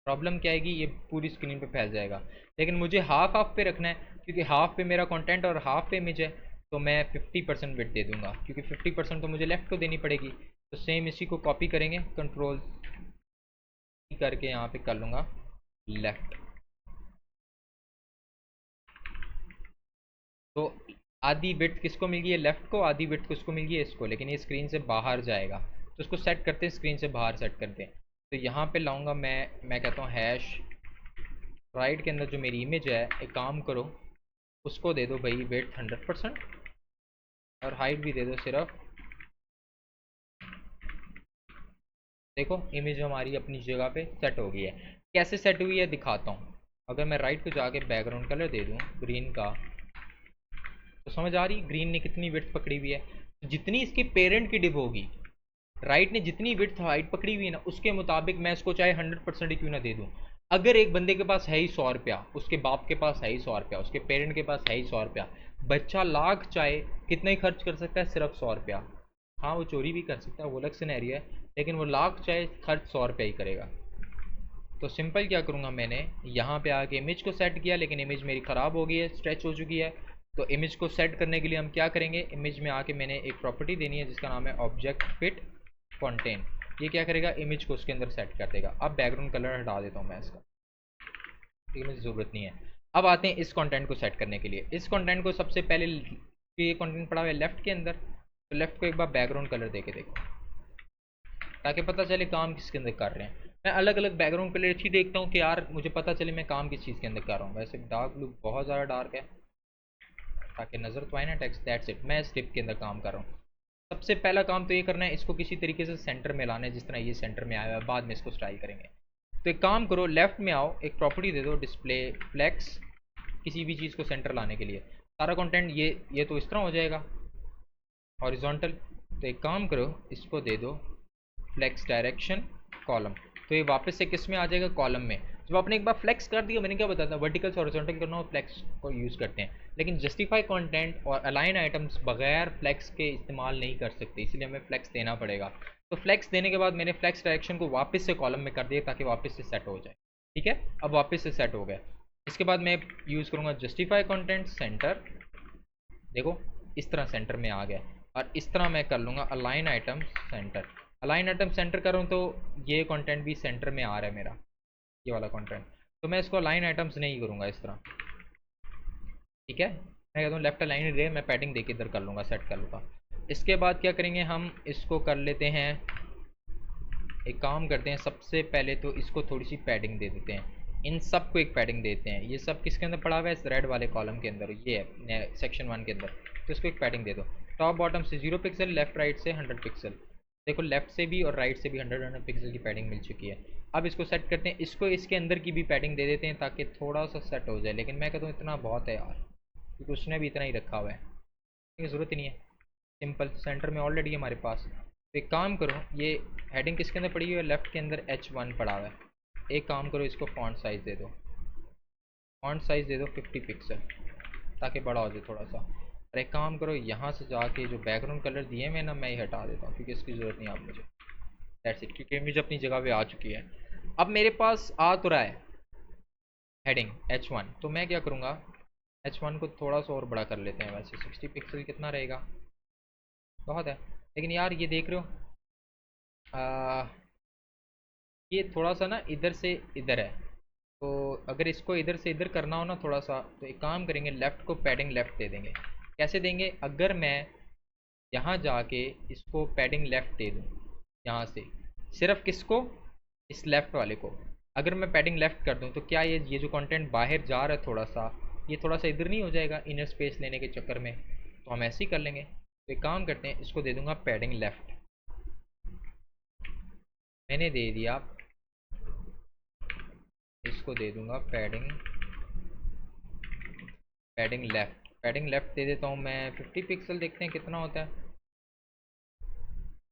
A: प्रॉब्लम क्या आएगी, ये पूरी स्क्रीन पे फैल जाएगा। लेकिन मुझे हाफ हाफ पे रखना है, क्योंकि हाफ पे मेरा कंटेंट और हाफ पे इमेज है। तो मैं 50% विड्थ दे दूंगा, क्योंकि 50% तो मुझे लेफ्ट को देनी पड़ेगी। तो सेम इसी को कॉपी करेंगे, कंट्रोल करके यहाँ पे कर लूँगा लेफ्ट। तो आधी विड्थ किसको मिल गई है, लेफ्ट को। आधी विड्थ किसको मिल गई है, इसको। लेकिन ये स्क्रीन से बाहर जाएगा, तो इसको सेट करते हैं, स्क्रीन से बाहर सेट करते हैं। तो यहाँ पे लाऊंगा मैं कहता हूँ हैश राइट के अंदर जो मेरी इमेज है, एक काम करो उसको दे दो भाई विड्थ 100% और हाइट भी दे दो सिर्फ। देखो इमेज हमारी अपनी जगह पे सेट हो गई है। कैसे सेट हुई है दिखाता हूँ। अगर मैं राइट पे जाके बैकग्राउंड कलर दे दूँ ग्रीन का, तो समझ आ रही ग्रीन ने कितनी विड्थ पकड़ी हुई है। तो जितनी इसकी पेरेंट की डिप होगी, राइट ने जितनी विड्थ हाइट पकड़ी हुई है ना, उसके मुताबिक मैं इसको चाहे 100% ही क्यों ना दे दूँ। अगर एक बंदे के पास है ही 100 रुपया, उसके बाप के पास है ही 100 रुपया, उसके पेरेंट के पास है ही 100 रुपया, बच्चा लाख चाहे कितना ही खर्च कर सकता है, सिर्फ 100 रुपया। हाँ वो चोरी भी कर सकता है, वो अलग सिनेरियो है, लेकिन वो लाख चाहे खर्च 100 रुपया ही करेगा। तो सिंपल क्या करूँगा, मैंने यहाँ पे आके इमेज को सेट किया, लेकिन इमेज मेरी ख़राब हो गई है, स्ट्रेच हो चुकी है। तो इमेज को सेट करने के लिए हम क्या करेंगे, इमेज में आके मैंने एक प्रॉपर्टी देनी है जिसका नाम है ऑब्जेक्ट फिट कंटेन। ये क्या करेगा, इमेज को उसके अंदर सेट कर देगा। अब बैकग्राउंड कलर हटा देता हूँ मैं इसका, ठीक है, मुझे ज़रूरत नहीं है। अब आते हैं इस कंटेंट को सेट करने के लिए। इस कंटेंट को सबसे पहले, ये कंटेंट पड़ा हुआ है लेफ्ट के अंदर, तो लेफ्ट को एक बार बैकग्राउंड कलर दे के देखो, ताकि पता चले काम किसके अंदर कर रहे हैं। मैं अलग अलग बैकग्राउंड कलर अच्छी देखता हूँ कि यार मुझे पता चले मैं काम किस चीज़ के अंदर कर रहा हूँ। वैसे डार्क ब्लू बहुत ज़्यादा डार्क है, ताकि नज़र तो आए ना टेक्स्ट, दैट्स इट। मैं इस टिप के अंदर काम कर रहा हूँ। सबसे पहला काम तो ये करना है, इसको किसी तरीके से सेंटर में लाना है, जिस तरह ये सेंटर में आया है, बाद में इसको स्टाइल करेंगे। तो एक काम करो, लेफ्ट में आओ, एक प्रॉपर्टी दे दो डिस्प्ले फ्लेक्स, किसी भी चीज़ को सेंटर लाने के लिए। सारा कंटेंट ये तो इस तरह हो जाएगा हॉरिजॉन्टल। तो एक काम करो, इसको दे दो फ्लेक्स डायरेक्शन कॉलम। तो ये वापस से किस में आ जाएगा, कॉलम में। जब आपने एक बार फ्लेक्स कर दिया, मैंने क्या बताया था, वर्टिकल से हॉरिजॉन्टल करना हो फ्लेक्स को यूज़ करते हैं। लेकिन जस्टिफाई कंटेंट और अलाइन आइटम्स बगैर फ्लेक्स के इस्तेमाल नहीं कर सकते, इसलिए हमें फ्लेक्स देना पड़ेगा। तो फ्लेक्स देने के बाद मैंने फ्लेक्स डायरेक्शन को वापस से कॉलम में कर दिया, ताकि वापस से सेट हो जाए। ठीक है, अब वापस से सेट हो गया। इसके बाद मैं यूज़ करूँगा जस्टिफाई कंटेंट सेंटर। देखो इस तरह सेंटर में आ गया। और इस तरह मैं कर लूँगा align item centre. Align item centre करूँ तो ये कंटेंट भी सेंटर में आ रहा है मेरा, ये वाला कंटेंट। तो मैं इसको अलाइन आइटम्स नहीं करूँगा इस तरह, ठीक है। मैं कहता हूँ लेफ्ट अलाइन रे, मैं पैडिंग दे के इधर कर लूँगा, सेट कर लूँगा। इसके बाद क्या करेंगे, हम इसको कर लेते हैं, एक काम करते हैं, सबसे पहले तो इसको थोड़ी सी पैडिंग दे देते हैं। इन सब को एक पैडिंग देते हैं। ये सब किसके अंदर पड़ा हुआ है, इस रेड वाले कॉलम के अंदर, ये है सेक्शन 1 के अंदर। तो इसको एक पैडिंग दे दो। टॉप बॉटम से 0 पिक्सल, लेफ्ट राइट से 100 पिक्सल। देखो लेफ्ट से भी और राइट से भी 100 पिक्सल की पैडिंग मिल चुकी है। अब इसको सेट करते हैं, इसको इसके अंदर की भी पैडिंग दे देते हैं, ताकि थोड़ा सा सेट हो जाए। लेकिन मैं कहता हूँ इतना बहुत है यार, क्योंकि उसने भी इतना ही रखा हुआ है, ज़रूरत ही नहीं है। सिंपल सेंटर में ऑलरेडी हमारे पास। तो एक काम करो, ये हेडिंग किसके अंदर पड़ी हुई है, लेफ्ट के अंदर H1 पड़ा हुआ है। एक काम करो, इसको फॉन्ट साइज़ दे दो, फॉन्ट साइज़ दे दो 50 पिक्सल, ताकि बड़ा हो जाए थोड़ा सा। और एक काम करो, यहाँ से जाके जो बैकग्राउंड कलर दिए मैं ना, मैं ये हटा देता हूँ, क्योंकि इसकी ज़रूरत नहीं है आप मुझे। दैट्स इट, क्योंकि इमेज अपनी जगह पे आ चुकी है। अब मेरे पास आ तो रहा है हेडिंग H1, तो मैं क्या करूँगा, H1 को थोड़ा सा और बड़ा कर लेते हैं। वैसे 60 पिक्सल कितना रहेगा, बहुत है। लेकिन यार ये देख रहे हो, ये थोड़ा सा ना इधर से इधर है। तो अगर इसको इधर से इधर करना हो ना थोड़ा सा, तो एक काम करेंगे, लेफ़्ट को पैडिंग लेफ़्ट दे देंगे। कैसे देंगे, अगर मैं यहाँ जाके इसको पैडिंग लेफ़्ट दे दूँ, यहाँ से सिर्फ किसको, इस लेफ़्ट वाले को। अगर मैं पैडिंग लेफ़्ट कर दूँ तो क्या ये जो कंटेंट बाहर जा रहा है थोड़ा सा, ये थोड़ा सा इधर नहीं हो जाएगा इनर स्पेस लेने के चक्कर में? तो हम ऐसे ही कर लेंगे। तो एक काम करते हैं, इसको दे दूंगा पैडिंग लेफ़्ट। मैंने दे दिया, इसको दे दूंगा padding padding left. Padding left दे देता हूँ मैं 50 पिक्सल, देखते हैं कितना होता है।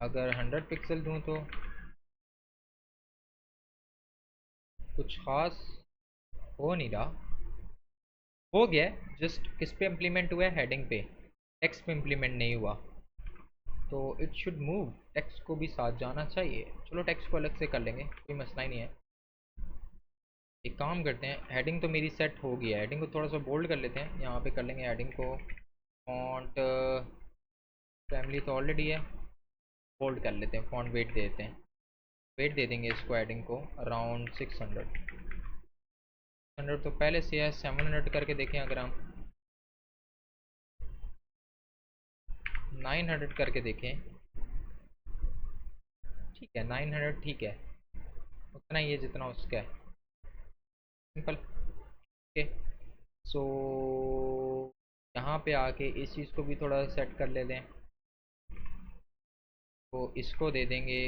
A: अगर 100 पिक्सल दूँ तो कुछ ख़ास हो नहीं रहा। हो गया है, जस्ट किस पे इम्प्लीमेंट हुआ है? हेडिंग पे, टेक्स्ट पे इम्प्लीमेंट नहीं हुआ। तो इट शुड मूव, टेक्स्ट को भी साथ जाना चाहिए। चलो टेक्स्ट को अलग से कर लेंगे, कोई मसला ही नहीं है। एक काम करते हैं, हेडिंग तो मेरी सेट हो गई है, हेडिंग को थोड़ा सा बोल्ड कर लेते हैं। यहाँ पे कर लेंगे हेडिंग को फॉन्ट फैमिली तो ऑलरेडी है, बोल्ड कर लेते हैं। फॉन्ट वेट दे देते हैं, वेट दे देंगे इसको हेडिंग को अराउंड 600 तो पहले से है। 700 करके देखें अगर हम, 900 करके देखें। ठीक है 900 ठीक है, उतना ही है जितना उसका है, सिंपल। ओके, सो यहाँ पे आके इस चीज़ को भी थोड़ा सेट कर लेते हैं। तो इसको दे देंगे,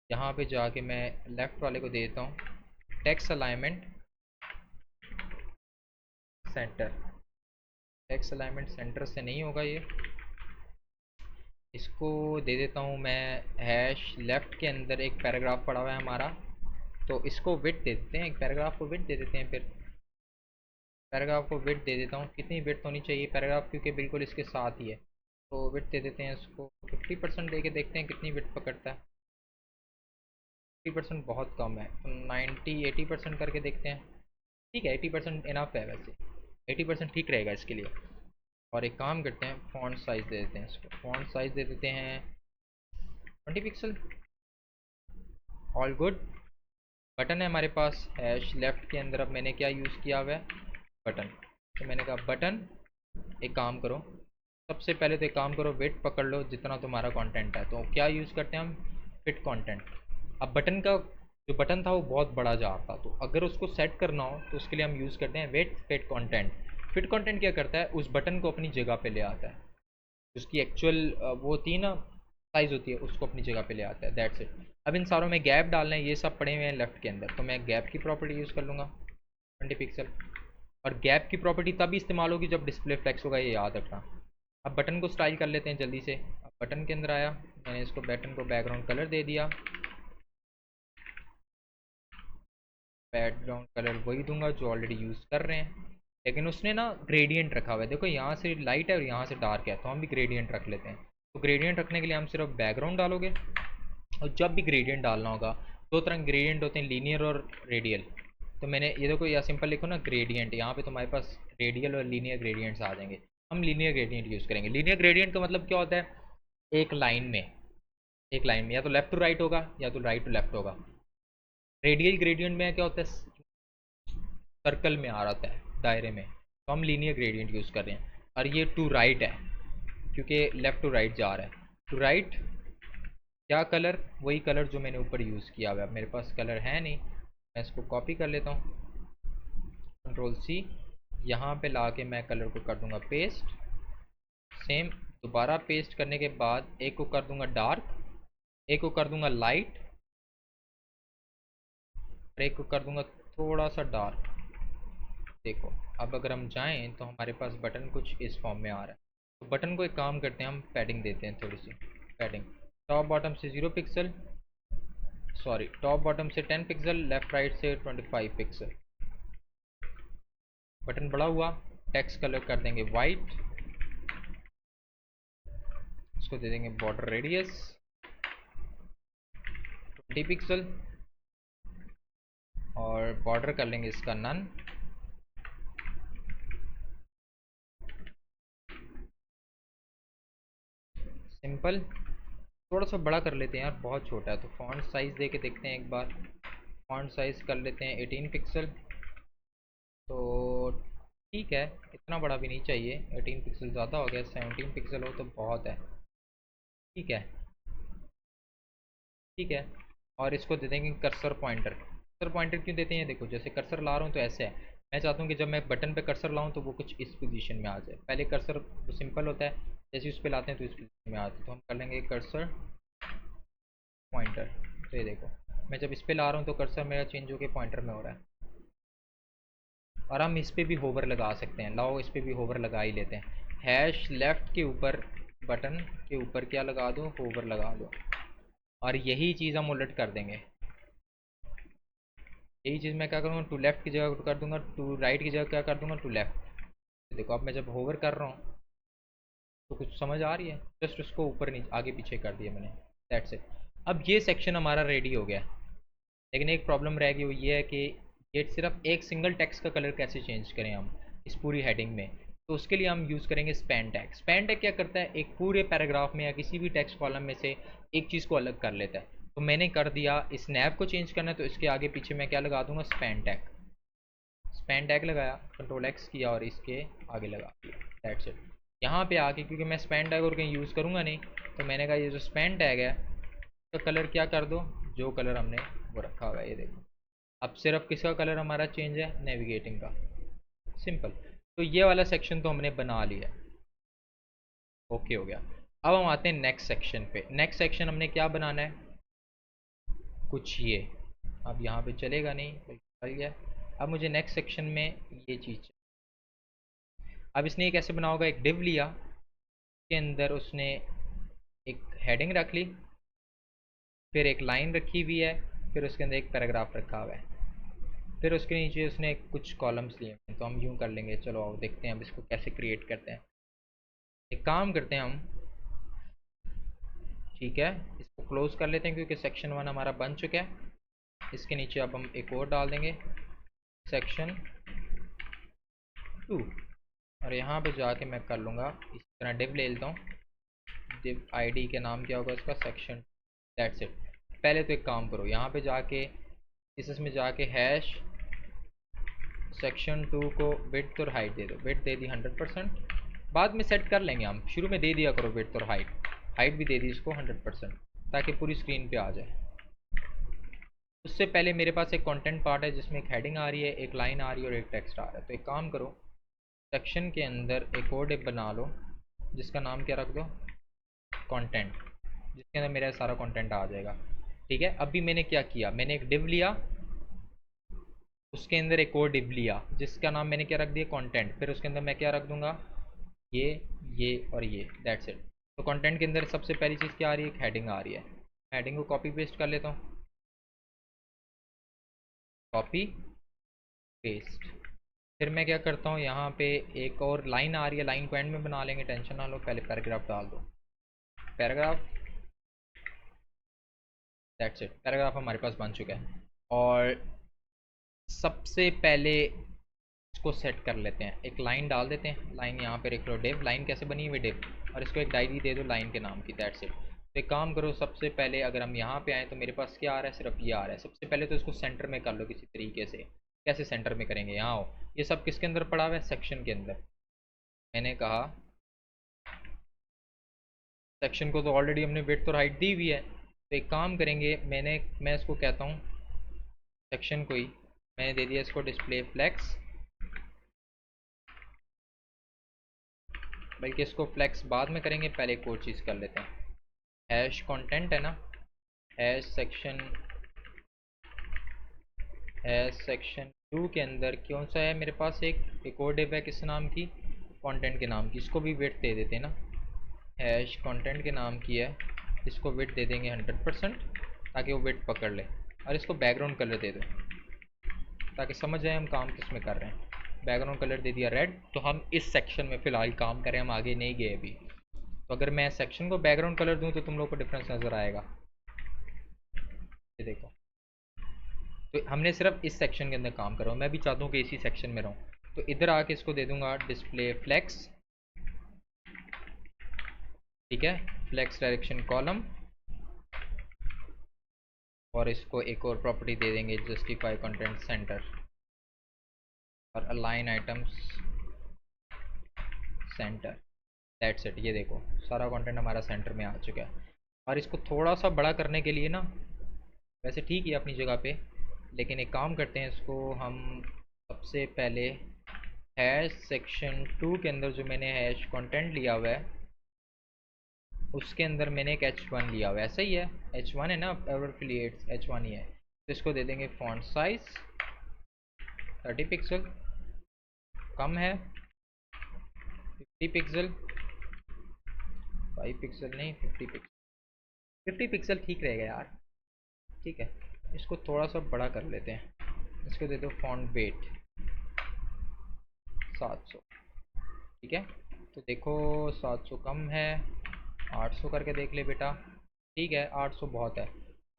A: यहाँ पे जाके मैं लेफ़्ट वाले को दे देता हूँ text alignment centre. Text alignment centre से नहीं होगा ये, इसको दे देता हूँ मैं हैश लेफ़्ट के अंदर एक पैराग्राफ पड़ा हुआ है हमारा, तो इसको विड्थ दे देते हैं, एक पैराग्राफ को विड्थ दे देते हैं। फिर पैराग्राफ को विड्थ दे देता हूँ, कितनी विड्थ होनी चाहिए पैराग्राफ, क्योंकि बिल्कुल इसके साथ ही है। तो विड्थ दे देते हैं इसको 50% दे के देखते हैं कितनी विड्थ पकड़ता है। 50% बहुत कम है, तो 90-80% करके देखते हैं। ठीक है 80% इनफ है वैसे, 80% ठीक रहेगा इसके लिए। और एक काम करते हैं, फ़ॉन्ट साइज़ दे देते हैं इसको, फ़ॉन्ट साइज़ दे देते हैं 20 पिक्सल। All good. बटन है हमारे पास हैश लेफ़्ट के अंदर। अब मैंने क्या यूज़ किया हुआ है? बटन। तो मैंने कहा बटन, एक काम करो, सबसे पहले तो एक काम करो, वेट पकड़ लो जितना तुम्हारा कंटेंट है। तो क्या यूज़ करते हैं हम? Fit content. अब बटन का जो बटन था वो बहुत बड़ा जा रहा था, तो अगर उसको सेट करना हो तो उसके लिए हम यूज़ करते हैं width fit content. Fit content क्या करता है? उस बटन को अपनी जगह पे ले आता है, उसकी एक्चुअल वो होती है ना साइज़ होती है, उसको अपनी जगह पे ले आता है। That's it. अब इन सारों में गैप डालना है, ये सब पड़े हुए हैं लेफ़्ट के अंदर, तो मैं गैप की प्रॉपर्टी यूज़ कर लूँगा 20 पिक्सल। और गैप की प्रॉपर्टी तभी इस्तेमाल होगी जब डिस्प्ले फ्लेक्स होगा, ये याद रखना। अब बटन को स्टाइल कर लेते हैं जल्दी से। अब बटन के अंदर आया, मैंने इसको बटन को बैकग्राउंड कलर दे दिया। बैकग्राउंड कलर वही दूंगा जो ऑलरेडी यूज़ कर रहे हैं, लेकिन उसने ना ग्रेडियंट रखा हुआ है। देखो यहाँ से लाइट है और यहाँ से डार्क है, तो हम भी ग्रेडियंट रख लेते हैं। तो ग्रेडियंट रखने के लिए हम सिर्फ बैकग्राउंड डालोगे, और जब भी ग्रेडियंट डालना होगा, दो तरह के ग्रेडियंट होते हैं, लीनियर और रेडियल। तो मैंने ये देखो, या सिंपल लिखो ना ग्रेडियंट, यहाँ पे तुम्हारे पास रेडियल और लीनियर ग्रेडियंट्स आ जाएंगे। हम लीनियर ग्रेडियंट यूज़ करेंगे। लीनियर ग्रेडियंट का मतलब क्या होता है? एक लाइन में, एक लाइन में या तो लेफ्ट टू राइट होगा या तो राइट टू लेफ्ट होगा। रेडियल ग्रेडियंट में क्या होता है? सर्कल में आ रहा है, दायरे में। तो हम लीनियर ग्रेडियंट यूज़ कर रहे हैं। और ये टू राइट है क्योंकि लेफ़्ट टू राइट जा रहा है। टू राइट क्या कलर? वही कलर जो मैंने ऊपर यूज़ किया हुआ है। मेरे पास कलर है नहीं, मैं इसको कॉपी कर लेता हूँ, कंट्रोल सी। यहाँ पे ला के मैं कलर को कर दूँगा पेस्ट। सेम दोबारा पेस्ट करने के बाद एक को कर दूँगा डार्क, एक को कर दूँगा लाइट, और एक को कर दूँगा थोड़ा सा डार्क। देखो अब अगर हम जाएं तो हमारे पास बटन कुछ इस फॉर्म में आ रहा है। तो बटन को एक काम करते हैं, हम पैडिंग देते हैं थोड़ी सी। पैडिंग टॉप बॉटम से 0 पिक्सल, सॉरी टॉप बॉटम से 10 पिक्सल, लेफ़्ट राइट से 25 पिक्सल। बटन बड़ा हुआ, टेक्स्ट कलर कर देंगे वाइट, इसको दे देंगे बॉर्डर रेडियस 20 पिक्सल, और बॉर्डर कर लेंगे इसका नन। सिंपल। थोड़ा सा बड़ा कर लेते हैं यार, बहुत छोटा है। तो फॉन्ट साइज़ दे के देखते हैं एक बार। फॉन्ट साइज़ कर लेते हैं 18 पिक्सल। तो ठीक है, इतना बड़ा भी नहीं चाहिए, 18 पिक्सल ज़्यादा हो गया, 17 पिक्सल हो तो बहुत है। ठीक है, ठीक है। और इसको दे देंगे कर्सर पॉइंटर। कर्सर पॉइंटर क्यों देते हैं, देखो जैसे कर्सर ला रहा हूँ तो ऐसे है, मैं चाहता हूँ कि जब मैं बटन पे कर्सर लाऊं तो वो कुछ इस पोजीशन में आ जाए। पहले कर्सर तो सिंपल होता है, जैसे उस पर लाते हैं तो इस पोजीशन में आते हैं, तो हम कर लेंगे कर्सर पॉइंटर। तो ये देखो मैं जब इस पे ला रहा हूँ तो कर्सर मेरा चेंज होकर पॉइंटर में हो रहा है। और हम इस पर भी होवर लगा सकते हैं, लाओ इस पर भी होवर लगा ही लेते हैं। हैश लेफ्ट के ऊपर, बटन के ऊपर क्या लगा दो, होवर लगा दो, और यही चीज़ हम उलट कर देंगे। यही चीज़ मैं क्या करूँगा, टू लेफ्ट की जगह कर दूंगा, टू राइट की जगह क्या कर दूंगा, टू लेफ्ट। देखो अब मैं जब होवर कर रहा हूँ तो कुछ समझ आ रही है, जस्ट उसको ऊपर नीचे आगे पीछे कर दिया मैंने, दैट्स इट। अब ये सेक्शन हमारा रेडी हो गया। लेकिन एक प्रॉब्लम रह गई, वो ये है कि ये सिर्फ एक सिंगल टेक्स्ट का कलर कैसे चेंज करें हम इस पूरी हेडिंग में। तो उसके लिए हम यूज़ करेंगे स्पैन टैग। स्पैन टैग क्या करता है, एक पूरे पैराग्राफ में या किसी भी टेक्स्ट कॉलम में से एक चीज़ को अलग कर लेता है। तो मैंने कर दिया, इस नैब को चेंज करना है तो इसके आगे पीछे मैं क्या लगा दूंगा, स्पैन टैग। स्पैन टैग लगाया, कंट्रोल एक्स किया और इसके आगे लगा दिया, दैट्स इट। यहाँ पे आके क्योंकि मैं स्पैन टैग और कहीं यूज़ करूँगा नहीं, तो मैंने कहा ये जो स्पैन टैग है तो कलर क्या कर दो, जो कलर हमने वो रखा हुआ है, ये देखो। अब सिर्फ किसका कलर हमारा चेंज है, नेविगेटिंग का, सिंपल। तो ये वाला सेक्शन तो हमने बना लिया, ओके हो गया। अब हम आते हैं नेक्स्ट सेक्शन पे। नेक्स्ट सेक्शन हमने क्या बनाना है, कुछ ये, अब यहाँ पे चलेगा नहीं, चल गया। अब मुझे नेक्स्ट सेक्शन में ये चीज़, अब इसने एक ऐसे बना होगा, एक डिव लिया के अंदर उसने एक हेडिंग रख ली, फिर एक लाइन रखी हुई है, फिर उसके अंदर एक पैराग्राफ रखा हुआ है, फिर उसके नीचे उसने कुछ कॉलम्स लिए हैं। तो हम यूँ कर लेंगे, चलो आओ देखते हैं अब इसको कैसे क्रिएट करते हैं। एक काम करते हैं हम, ठीक है, इसको क्लोज कर लेते हैं क्योंकि सेक्शन 1 हमारा बन चुका है। इसके नीचे अब हम एक और डाल देंगे, सेक्शन 2। और यहाँ पे जाके मैं कर लूँगा इस तरह, डिव ले लेता हूँ, डिव आईडी के नाम क्या होगा इसका, सेक्शन, दैट्स इट। पहले तो एक काम करो, यहाँ पे जाके इसमें जाके हैश सेक्शन 2 को विड्थ और हाइट दे दो। विड्थ दे दी 100%, बाद में सेट कर लेंगे हम, शुरू में दे दिया करो विड्थ और हाइट। हाइट भी दे दी इसको 100% ताकि पूरी स्क्रीन पे आ जाए। उससे पहले मेरे पास एक कंटेंट पार्ट है जिसमें एक हेडिंग आ रही है, एक लाइन आ रही है और एक टेक्स्ट आ रहा है। तो एक काम करो, सेक्शन के अंदर एक और डिव बना लो जिसका नाम क्या रख दो, कंटेंट, जिसके अंदर मेरा सारा कंटेंट आ जाएगा। ठीक है, अभी मैंने क्या किया, मैंने एक डिव लिया, उसके अंदर एक और डिव लिया जिसका नाम मैंने क्या रख दिया, कंटेंट। फिर उसके अंदर मैं क्या रख दूंगा, ये और ये, दैट्स इट। तो कंटेंट के अंदर सबसे पहली चीज़ क्या आ रही है, एक हेडिंग आ रही है। हेडिंग को कॉपी पेस्ट कर लेता हूँ, कॉपी पेस्ट। फिर मैं क्या करता हूँ, यहाँ पे एक और लाइन आ रही है, लाइन को एंड में बना लेंगे, टेंशन ना लो, पहले पैराग्राफ डाल दो, पैराग्राफ, दैट्स इट। पैराग्राफ हमारे पास बन चुका है। और सबसे पहले इसको सेट कर लेते हैं, एक लाइन डाल देते हैं, लाइन यहाँ पे लिख लो डिव, लाइन कैसे बनी हुई डिव, और इसको एक डायरी दे दो लाइन के नाम की, दैट्स इट। तो एक काम करो, सबसे पहले अगर हम यहाँ पे आए तो मेरे पास क्या आ रहा है, सिर्फ ये आ रहा है। सबसे पहले तो इसको सेंटर में कर लो किसी तरीके से। कैसे सेंटर में करेंगे, यहाँ हो, ये सब किसके अंदर पड़ा हुआ है, सेक्शन के अंदर। मैंने कहा सेक्शन को तो ऑलरेडी हमने विड्थ और हाइट दी हुई है, तो एक काम करेंगे, मैं इसको कहता हूँ सेक्शन को ही मैंने दे दिया इसको डिस्प्ले फ्लेक्स, बल्कि इसको फ्लेक्स बाद में करेंगे, पहले एक और चीज़ कर लेते हैं। हैश कंटेंट है ना, हैश सेक्शन, हैश सेक्शन 2 के अंदर कौन सा है मेरे पास, एक और डिव है किस नाम की, कंटेंट के नाम की। इसको भी वेट दे देते हैं ना, हैश कंटेंट के नाम की है, इसको वेट दे देंगे 100% ताकि वो वेट पकड़ ले। और इसको बैकग्राउंड कलर दे दो ताकि समझ जाए हम काम किस में कर रहे हैं। बैकग्राउंड कलर दे दिया रेड। तो हम इस सेक्शन में फ़िलहाल काम करें, हम आगे नहीं गए अभी। तो अगर मैं सेक्शन को बैकग्राउंड कलर दूं तो तुम लोग को डिफरेंस नज़र आएगा, ये देखो। तो हमने सिर्फ इस सेक्शन के अंदर काम करा, मैं भी चाहता हूँ कि इसी सेक्शन में रहूँ। तो इधर आके इसको दे दूंगा डिस्प्ले फ्लेक्स, ठीक है, फ्लेक्स डायरेक्शन कॉलम। और इसको एक और प्रॉपर्टी दे देंगे, जस्टिफाई कंटेंट सेंटर, और align items centre, that's it. ये देखो सारा कंटेंट हमारा सेंटर में आ चुका है। और इसको थोड़ा सा बड़ा करने के लिए ना, वैसे ठीक है अपनी जगह पे, लेकिन एक काम करते हैं, इसको हम सबसे पहले हैश सेक्शन 2 के अंदर जो मैंने हैश कंटेंट लिया हुआ है उसके अंदर मैंने एक h1 लिया हुआ है, ऐसा ही है, h1 है ना, एफिलिएट्स h1 ही है। तो इसको दे देंगे फॉन्ट साइज 30 पिक्सल, कम है 50 पिक्सल, 5 पिक्सल नहीं 50 पिक्सल, 50 पिक्सल ठीक रहेगा यार। ठीक है, इसको थोड़ा सा बड़ा कर लेते हैं, इसको दे दो फॉन्ट वेट 700। ठीक है, तो देखो 700 कम है, 800 करके देख ले बेटा। ठीक है, 800 बहुत है।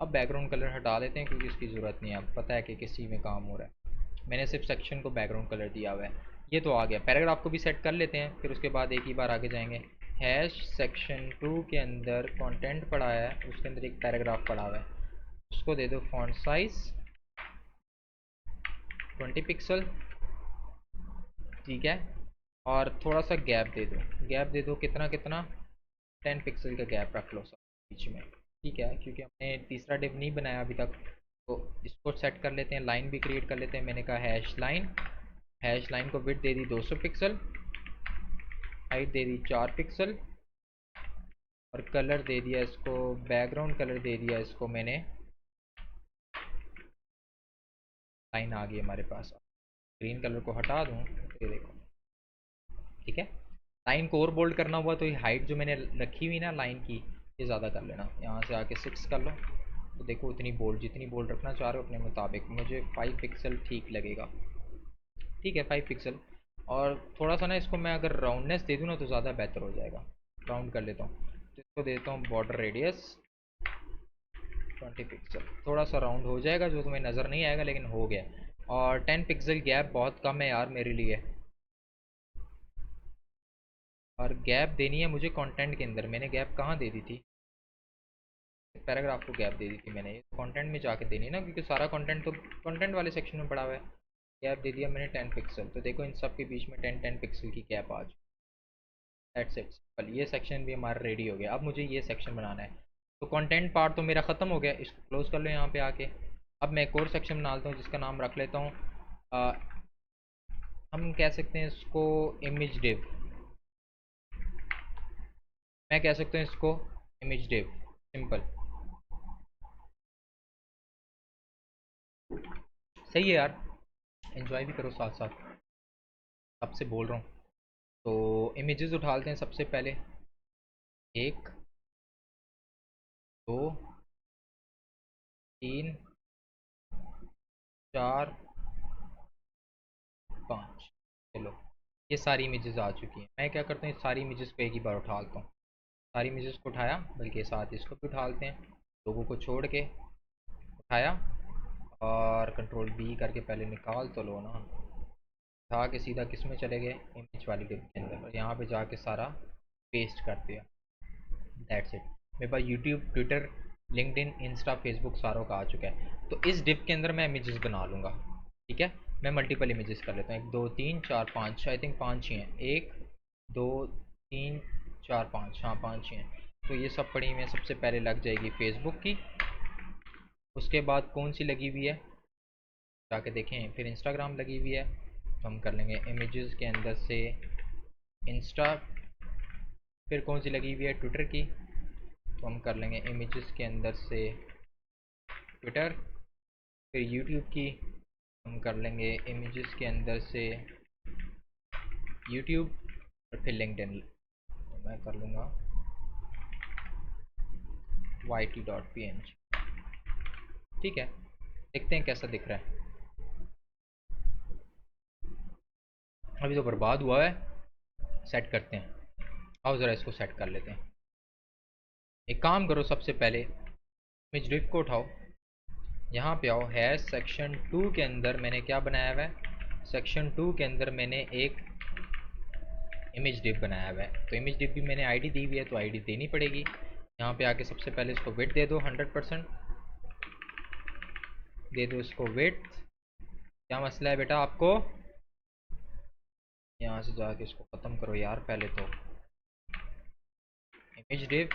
A: अब बैकग्राउंड कलर हटा देते हैं क्योंकि इसकी ज़रूरत नहीं है, अब पता है कि किसी में काम हो रहा है। मैंने सिर्फ सेक्शन को बैकग्राउंड कलर दिया हुआ है। ये तो आ गया, पैराग्राफ को भी सेट कर लेते हैं, फिर उसके बाद एक ही बार आगे जाएंगे। हैश सेक्शन 2 के अंदर कंटेंट पड़ा है, उसके अंदर एक पैराग्राफ पड़ा हुआ है, उसको दे दो फॉन्ट साइज 20 पिक्सल। ठीक है, और थोड़ा सा गैप दे दो, गैप दे दो कितना कितना, 10 पिक्सल का गैप रख लो सब बीच में। ठीक है, क्योंकि हमने तीसरा डिव नहीं बनाया अभी तक, तो इसको सेट कर लेते हैं, लाइन भी क्रिएट कर लेते हैं। मैंने कहा हैश लाइन को विड्थ दे दी 200 पिक्सल, हाइट दे दी 4 पिक्सल, और कलर दे दिया इसको, बैकग्राउंड कलर दे दिया इसको मैंने, लाइन आ गई हमारे पास। ग्रीन कलर को हटा दूँ, ये देखो। ठीक है, लाइन को और बोल्ड करना हुआ तो ये हाइट जो मैंने रखी हुई ना लाइन की, ये ज़्यादा कर लेना, यहाँ से आके 6 कर लो। तो देखो उतनी बोल्ड, जितनी बोल्ड रखना चाह रहे हो अपने मुताबिक, मुझे 5 पिक्सल ठीक लगेगा। ठीक है, 5 पिक्सल। और थोड़ा सा ना इसको मैं अगर राउंडनेस दे दूँ ना तो ज़्यादा बेहतर हो जाएगा, राउंड कर लेता हूँ। तो इसको देता हूँ बॉर्डर रेडियस 20 पिक्सल, थोड़ा सा राउंड हो जाएगा जो तुम्हें नज़र नहीं आएगा लेकिन हो गया। और 10 पिक्सल गैप बहुत कम है यार मेरे लिए, और गैप देनी है मुझे कंटेंट के अंदर। मैंने गैप कहाँ दे दी थी, पैराग्राफ को गैप दे दी थी मैंने, कंटेंट में जाके देनी है ना, क्योंकि सारा कंटेंट तो कंटेंट वाले सेक्शन में पड़ा हुआ है। गैप दे दिया मैंने 10 पिक्सल, तो देखो इन सब के बीच में 10 पिक्सल की गैप आ जाए। दैट्स इट सिंपल, ये सेक्शन भी हमारा रेडी हो गया। अब मुझे ये सेक्शन बनाना है, तो कंटेंट पार्ट तो मेरा ख़त्म हो गया, इसको क्लोज कर लो यहाँ पे आके। अब मैं एक और सेक्शन बना लेता हूँ जिसका नाम रख लेता हूँ, हम कह सकते हैं इसको इमेज डिव, मैं कह सकता हूँ इसको इमेज डिव, सिंपल। सही है यार, एंजॉय भी करो साथ साथ, आपसे बोल रहा हूँ। तो इमेजेस उठा लेते हैं सबसे पहले, 1 2 3 4 5, चलो ये सारी इमेजेस आ चुकी हैं। मैं क्या करता हूँ, इस सारी इमेजेस को एक ही बार उठा लेता हूँ। सारी इमेजेस को उठाया, बल्कि साथ इसको भी उठा लेते हैं, लोगों को छोड़ के उठाया, और कंट्रोल बी करके पहले निकाल तो लो ना, उठा के सीधा किस में चले गए, इमेज वाली डिप के अंदर, और यहाँ पे जाके सारा पेस्ट कर दिया। दैट्स इट, मेरे पास YouTube, Twitter, LinkedIn, Insta, Facebook सारों का आ चुका है। तो इस डिप के अंदर मैं इमेजेस बना लूँगा। ठीक है, मैं मल्टीपल इमेजेस कर लेता हूँ, 1 2 3 4 5, आई थिंक 5 ही हैं, 1 2 3 4 5, हाँ 5 ही हैं। तो ये सब पड़ी हुई हैं, सबसे पहले लग जाएगी फेसबुक की, उसके बाद कौन सी लगी हुई है जाके देखें, फिर इंस्टाग्राम लगी हुई है, तो हम कर लेंगे इमेजेस के अंदर से इंस्टा। फिर कौन सी लगी हुई है, ट्विटर की, तो हम कर लेंगे इमेजेस के अंदर से ट्विटर। फिर यूट्यूब की हम कर लेंगे इमेजेस के अंदर से यूट्यूब, और फिर लिंक्डइन, तो मैं कर लूँगा yt.png। ठीक है, देखते हैं कैसा दिख रहा है। अभी तो बर्बाद हुआ है, सेट करते हैं, आओ ज़रा इसको सेट कर लेते हैं। एक काम करो, सबसे पहले इमेज डिव को उठाओ, यहाँ पे आओ, हैश सेक्शन 2 के अंदर मैंने क्या बनाया हुआ है, सेक्शन 2 के अंदर मैंने एक इमेज डिव बनाया हुआ है। तो इमेज डिव भी मैंने आईडी दी हुई है, तो आईडी देनी पड़ेगी। यहाँ पे आके सबसे पहले इसको विड्थ दे दो 100%, दे दो इसको विड्थ। क्या मसला है बेटा आपको, यहाँ से जाके इसको ख़त्म करो यार, पहले तो इमेज डिव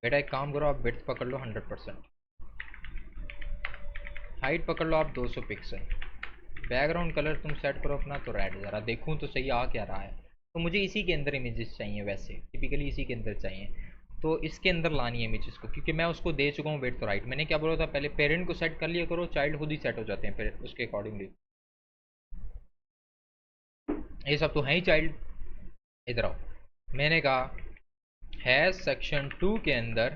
A: बेटा एक काम करो, आप विड्थ पकड़ लो 100%, हाइट पकड़ लो आप 200 पिक्सल, बैकग्राउंड कलर तुम सेट करो अपना तो रेड, ज़रा देखूँ तो सही आ क्या रहा है। तो मुझे इसी के अंदर इमेजेस चाहिए, वैसे टिपिकली इसी के अंदर चाहिए, तो इसके अंदर लानी है इमेजेस को, क्योंकि मैं उसको दे चुका हूँ वेट तो राइट। मैंने क्या बोला था पहले, पेरेंट को सेट कर लिया करो, चाइल्ड खुद ही सेट हो जाते हैं फिर उसके अकॉर्डिंगली। ये सब तो है ही चाइल्ड। इधर आओ, मैंने कहा हैश सेक्शन 2 के अंदर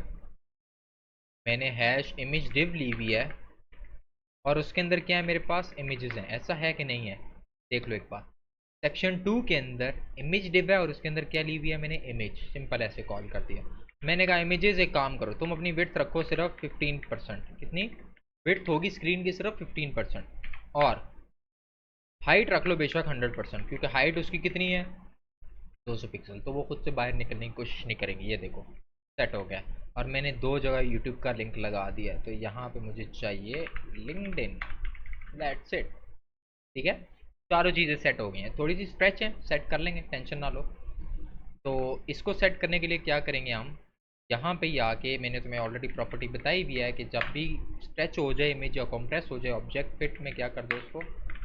A: मैंने हैश इमेज डिव ली हुई है, और उसके अंदर क्या है मेरे पास इमेजेस हैं, ऐसा है कि नहीं है, देख लो एक बार। सेक्शन 2 के अंदर इमेज डिव है और उसके अंदर क्या ली हुई है मैंने, इमेज, सिंपल ऐसे कॉल कर दिया। मैंने कहा इमेजेस, एक काम करो तुम अपनी विड्थ रखो सिर्फ 15%, कितनी विड्थ होगी स्क्रीन की, सिर्फ 15%, और हाइट रख लो बेशक 100%, क्योंकि हाइट उसकी कितनी है 200 पिक्सल, तो वो खुद से बाहर निकलने की कोशिश नहीं करेंगे। ये देखो सेट हो गया, और मैंने दो जगह यूट्यूब का लिंक लगा दिया, तो यहाँ पे मुझे चाहिए लिंक्डइन, दैट्स इट। ठीक है, चारों चीज़ें सेट हो गई हैं, थोड़ी सी स्ट्रेच है, सेट कर लेंगे, टेंशन ना लो। तो इसको सेट करने के लिए क्या करेंगे हम, यहाँ पे ही आके मैंने तुम्हें ऑलरेडी प्रॉपर्टी बताई भी है कि जब भी स्ट्रेच हो जाए इमेज या कॉम्प्रेस हो जाए ऑब्जेक्ट, फिट में क्या कर दो उसको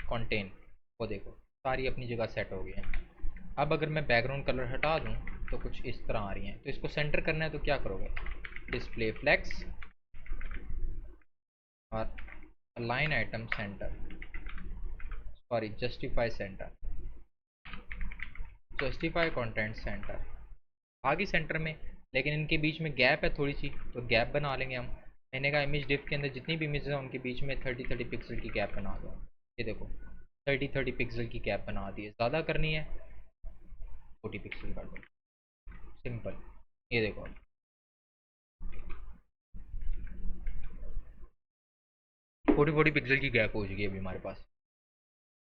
A: कंटेन, वो देखो सारी अपनी जगह सेट हो गई है। अब अगर मैं बैकग्राउंड कलर हटा दूँ तो कुछ इस तरह आ रही हैं, तो इसको सेंटर करना है तो क्या करोगे, डिस्प्ले फ्लेक्स और align item centre, sorry justify centre, justify content centre, आगे सेंटर में, लेकिन इनके बीच में गैप है थोड़ी सी, तो गैप बना लेंगे हम। मैंने कहा इमेज डिव के अंदर जितनी भी इमेजेस हैं उनके बीच में 30-30 पिक्सल की गैप बना दो। ये देखो 30-30 पिक्सल की गैप बना दी है, ज़्यादा करनी है 40 पिक्सल कर दो, सिंपल। ये देखो 40-40 पिक्सल की गैप हो चुकी है अभी हमारे पास।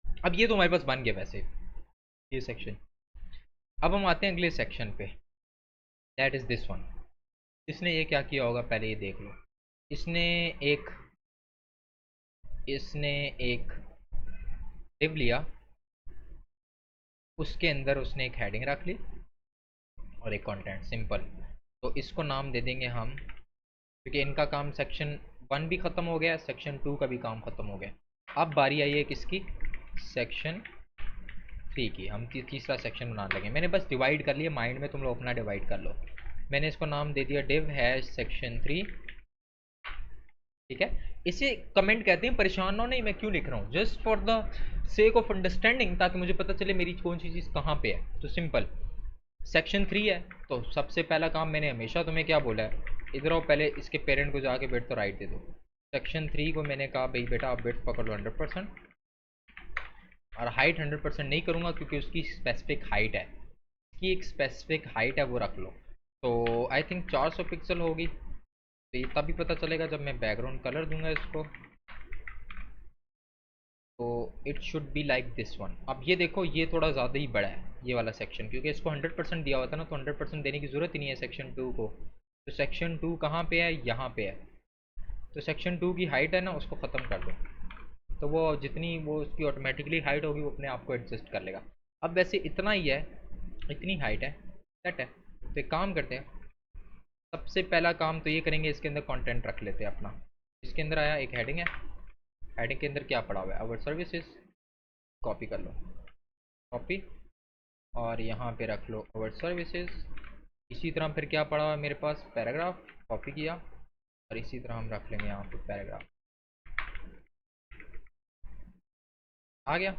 A: अब ये तो हमारे पास बन गया वैसे ये सेक्शन। अब हम आते हैं अगले सेक्शन पे, दैट इज़ दिस वन। इसने ये क्या किया होगा पहले ये देख लो, इसने एक इसने एक डिव लिया, उसके अंदर उसने एक हेडिंग रख ली और एक कंटेंट, सिंपल। तो इसको नाम दे देंगे हम, क्योंकि इनका काम सेक्शन 1 भी ख़त्म हो गया, सेक्शन 2 का भी काम ख़त्म हो गया। अब बारी आई है किसकी, सेक्शन 3 की। हम तीसरा सेक्शन बनाने लगे, मैंने बस डिवाइड कर लिया माइंड में, तुम लोग अपना डिवाइड कर लो। मैंने इसको नाम दे दिया डिव हैश सेक्शन 3। ठीक है, इसे कमेंट कहते हैं, परेशान हो नहीं मैं क्यों लिख रहा हूँ, just for the sake of understanding, ताकि मुझे पता चले मेरी कौन सी चीज़ कहाँ पे है। तो सिंपल सेक्शन 3 है, तो सबसे पहला काम मैंने हमेशा तुम्हें क्या बोला है, इधर आओ पहले इसके पेरेंट को जाके बेट तो राइट दे दो। सेक्शन 3 को मैंने कहा भाई बेटा आप बेट पकड़ लो 100%, और हाइट 100% नहीं करूँगा क्योंकि उसकी स्पेसिफिक हाइट है, उसकी एक स्पेसिफिक हाइट है वो रख लो। तो आई थिंक 400 पिक्सल होगी, तो ये तभी पता चलेगा जब मैं बैकग्राउंड कलर दूंगा इसको। तो it should be like this one. अब ये देखो ये थोड़ा ज़्यादा ही बड़ा है ये वाला सेक्शन, क्योंकि इसको 100% दिया हुआ था ना, तो 100% देने की ज़रूरत ही नहीं है सेक्शन 2 को। तो सेक्शन 2 कहाँ पे है, यहाँ पे है। तो सेक्शन 2 की हाइट है ना उसको ख़त्म कर दो, तो वो जितनी वो उसकी ऑटोमेटिकली हाइट होगी वो अपने आप को एडजस्ट कर लेगा। अब वैसे इतना ही है, इतनी हाइट है, सेट है। तो एक काम करते हैं, सबसे पहला काम तो ये करेंगे, इसके अंदर कंटेंट रख लेते हैं अपना। इसके अंदर आया एक हेडिंग है, हेडिंग के अंदर क्या पड़ा हुआ है, अवर सर्विसेज, कॉपी कर लो, कॉपी, और यहाँ पे रख लो अवर सर्विसेज। इसी तरह फिर क्या पड़ा हुआ है मेरे पास, पैराग्राफ, कॉपी किया, और इसी तरह हम रख लेंगे यहाँ पे पैराग्राफ। आ गया,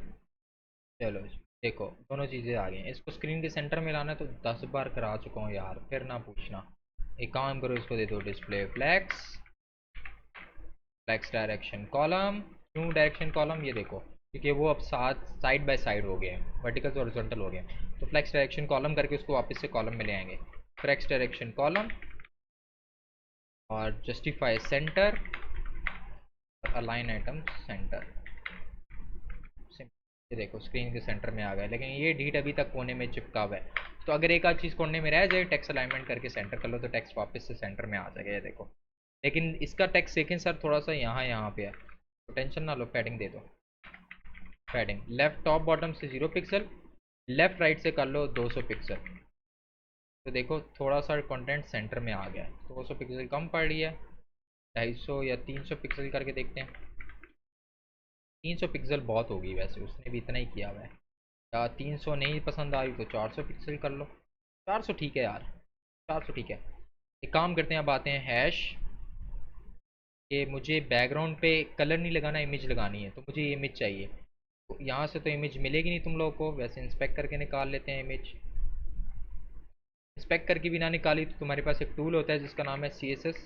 A: चलो जी, देखो दोनों चीज़ें आ गई हैं। इसको स्क्रीन के सेंटर में लाना है तो 10 बार करा चुका हूँ यार, फिर ना पूछना। एक काम करो, इसको दे दो display flex, flex direction column. क्यों डायरेक्शन कॉलम, ये देखो क्योंकि वो अब साथ साइड बाय साइड हो गए हैं, वर्टिकल से हॉरिजॉन्टल हो गए हैं, तो फ्लैक्स डायरेक्शन कॉलम करके उसको वापस से कॉलम में ले आएंगे। फ्लैक्स डायरेक्शन कॉलम और जस्टिफाई सेंटर और अलाइन आइटम सेंटर। ये देखो स्क्रीन के सेंटर में आ गया, लेकिन ये डीट अभी तक कोने में चिपका हुआ है। तो अगर एक आध चीज़ कोने में रह जाए, टेक्स्ट अलाइनमेंट करके सेंटर कर लो तो टेक्स्ट वापस से सेंटर में आ जाएगा, ये देखो। लेकिन इसका टेक्स्ट देखें सर थोड़ा सा यहाँ पे है, तो टेंशन ना लो, पैडिंग दे दो। पैडिंग लेफ्ट टॉप बॉटम से 0 पिक्सल, लेफ्ट राइट से कर लो 200 पिक्सल। तो देखो थोड़ा सा कंटेंट सेंटर में आ गया है, 200 पिक्सल कम पड़ रही है। 250 या 300 पिक्सल करके देखते हैं। 300 पिक्सल बहुत होगी, वैसे उसने भी इतना ही किया हुआ है। या 300 नहीं पसंद आई तो 400 पिक्सल कर लो। 400 ठीक है यार, 400 ठीक है। एक काम करते हैं, अब आते हैं हैश कि मुझे बैकग्राउंड पे कलर नहीं लगाना, इमेज लगानी है, तो मुझे ये इमेज चाहिए। तो यहाँ से तो इमेज मिलेगी नहीं तुम लोगों को, वैसे इंस्पेक्ट करके निकाल लेते हैं इमेज। इंस्पेक्ट करके भी ना निकाली तो तुम्हारे पास एक टूल होता है जिसका नाम है CSS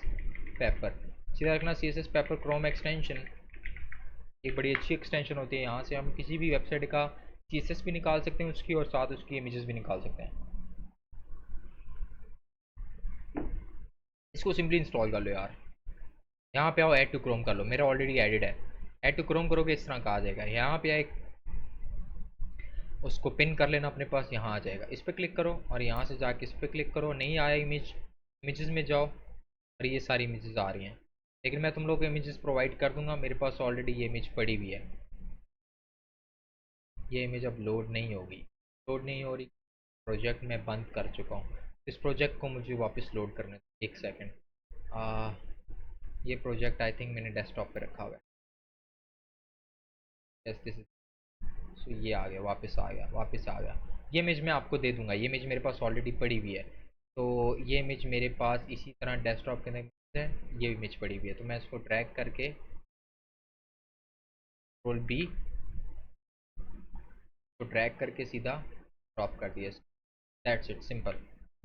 A: पेपर। सीधा रखना CSS पेपर क्रोम एक्सटेंशन, एक बड़ी अच्छी एक्सटेंशन होती है। यहाँ से हम किसी भी वेबसाइट का CSS भी निकाल सकते हैं उसकी, और साथ उसकी इमेजेस भी निकाल सकते हैं। इसको सिंपली इंस्टॉल कर लो यार। यहाँ पे आओ, ऐड टू क्रोम कर लो, मेरा ऑलरेडी एडिड है। ऐड टू क्रोम करोगे इस तरह का आ जाएगा। यहाँ पे एक उसको पिन कर लेना अपने पास, यहाँ आ जाएगा। इस पर क्लिक करो और यहाँ से जाके इस पर क्लिक करो। नहीं आया इमेजेस में जाओ और ये सारी इमेजेस आ रही हैं, लेकिन मैं तुम लोग को इमेजेस प्रोवाइड कर दूंगा। मेरे पास ऑलरेडी ये इमेज पड़ी हुई है। ये इमेज अब लोड नहीं होगी, लोड नहीं हो रही। प्रोजेक्ट मैं बंद कर चुका हूँ। इस प्रोजेक्ट को मुझे वापस लोड करने दो, एक सेकेंड। ये प्रोजेक्ट आई थिंक मैंने डेस्कटॉप पे रखा हुआ है। Yes this is. सो ये आ गया, वापस आ गया, वापस आ गया। ये इमेज मैं आपको दे दूंगा, ये इमेज मेरे पास ऑलरेडी पड़ी हुई है। तो ये इमेज मेरे पास इसी तरह डेस्कटॉप के अंदर है, ये इमेज पड़ी हुई है। तो मैं इसको ड्रैग करके कंट्रोल B तो ड्रैग करके सीधा ड्रॉप कर दिया। That's it, simple.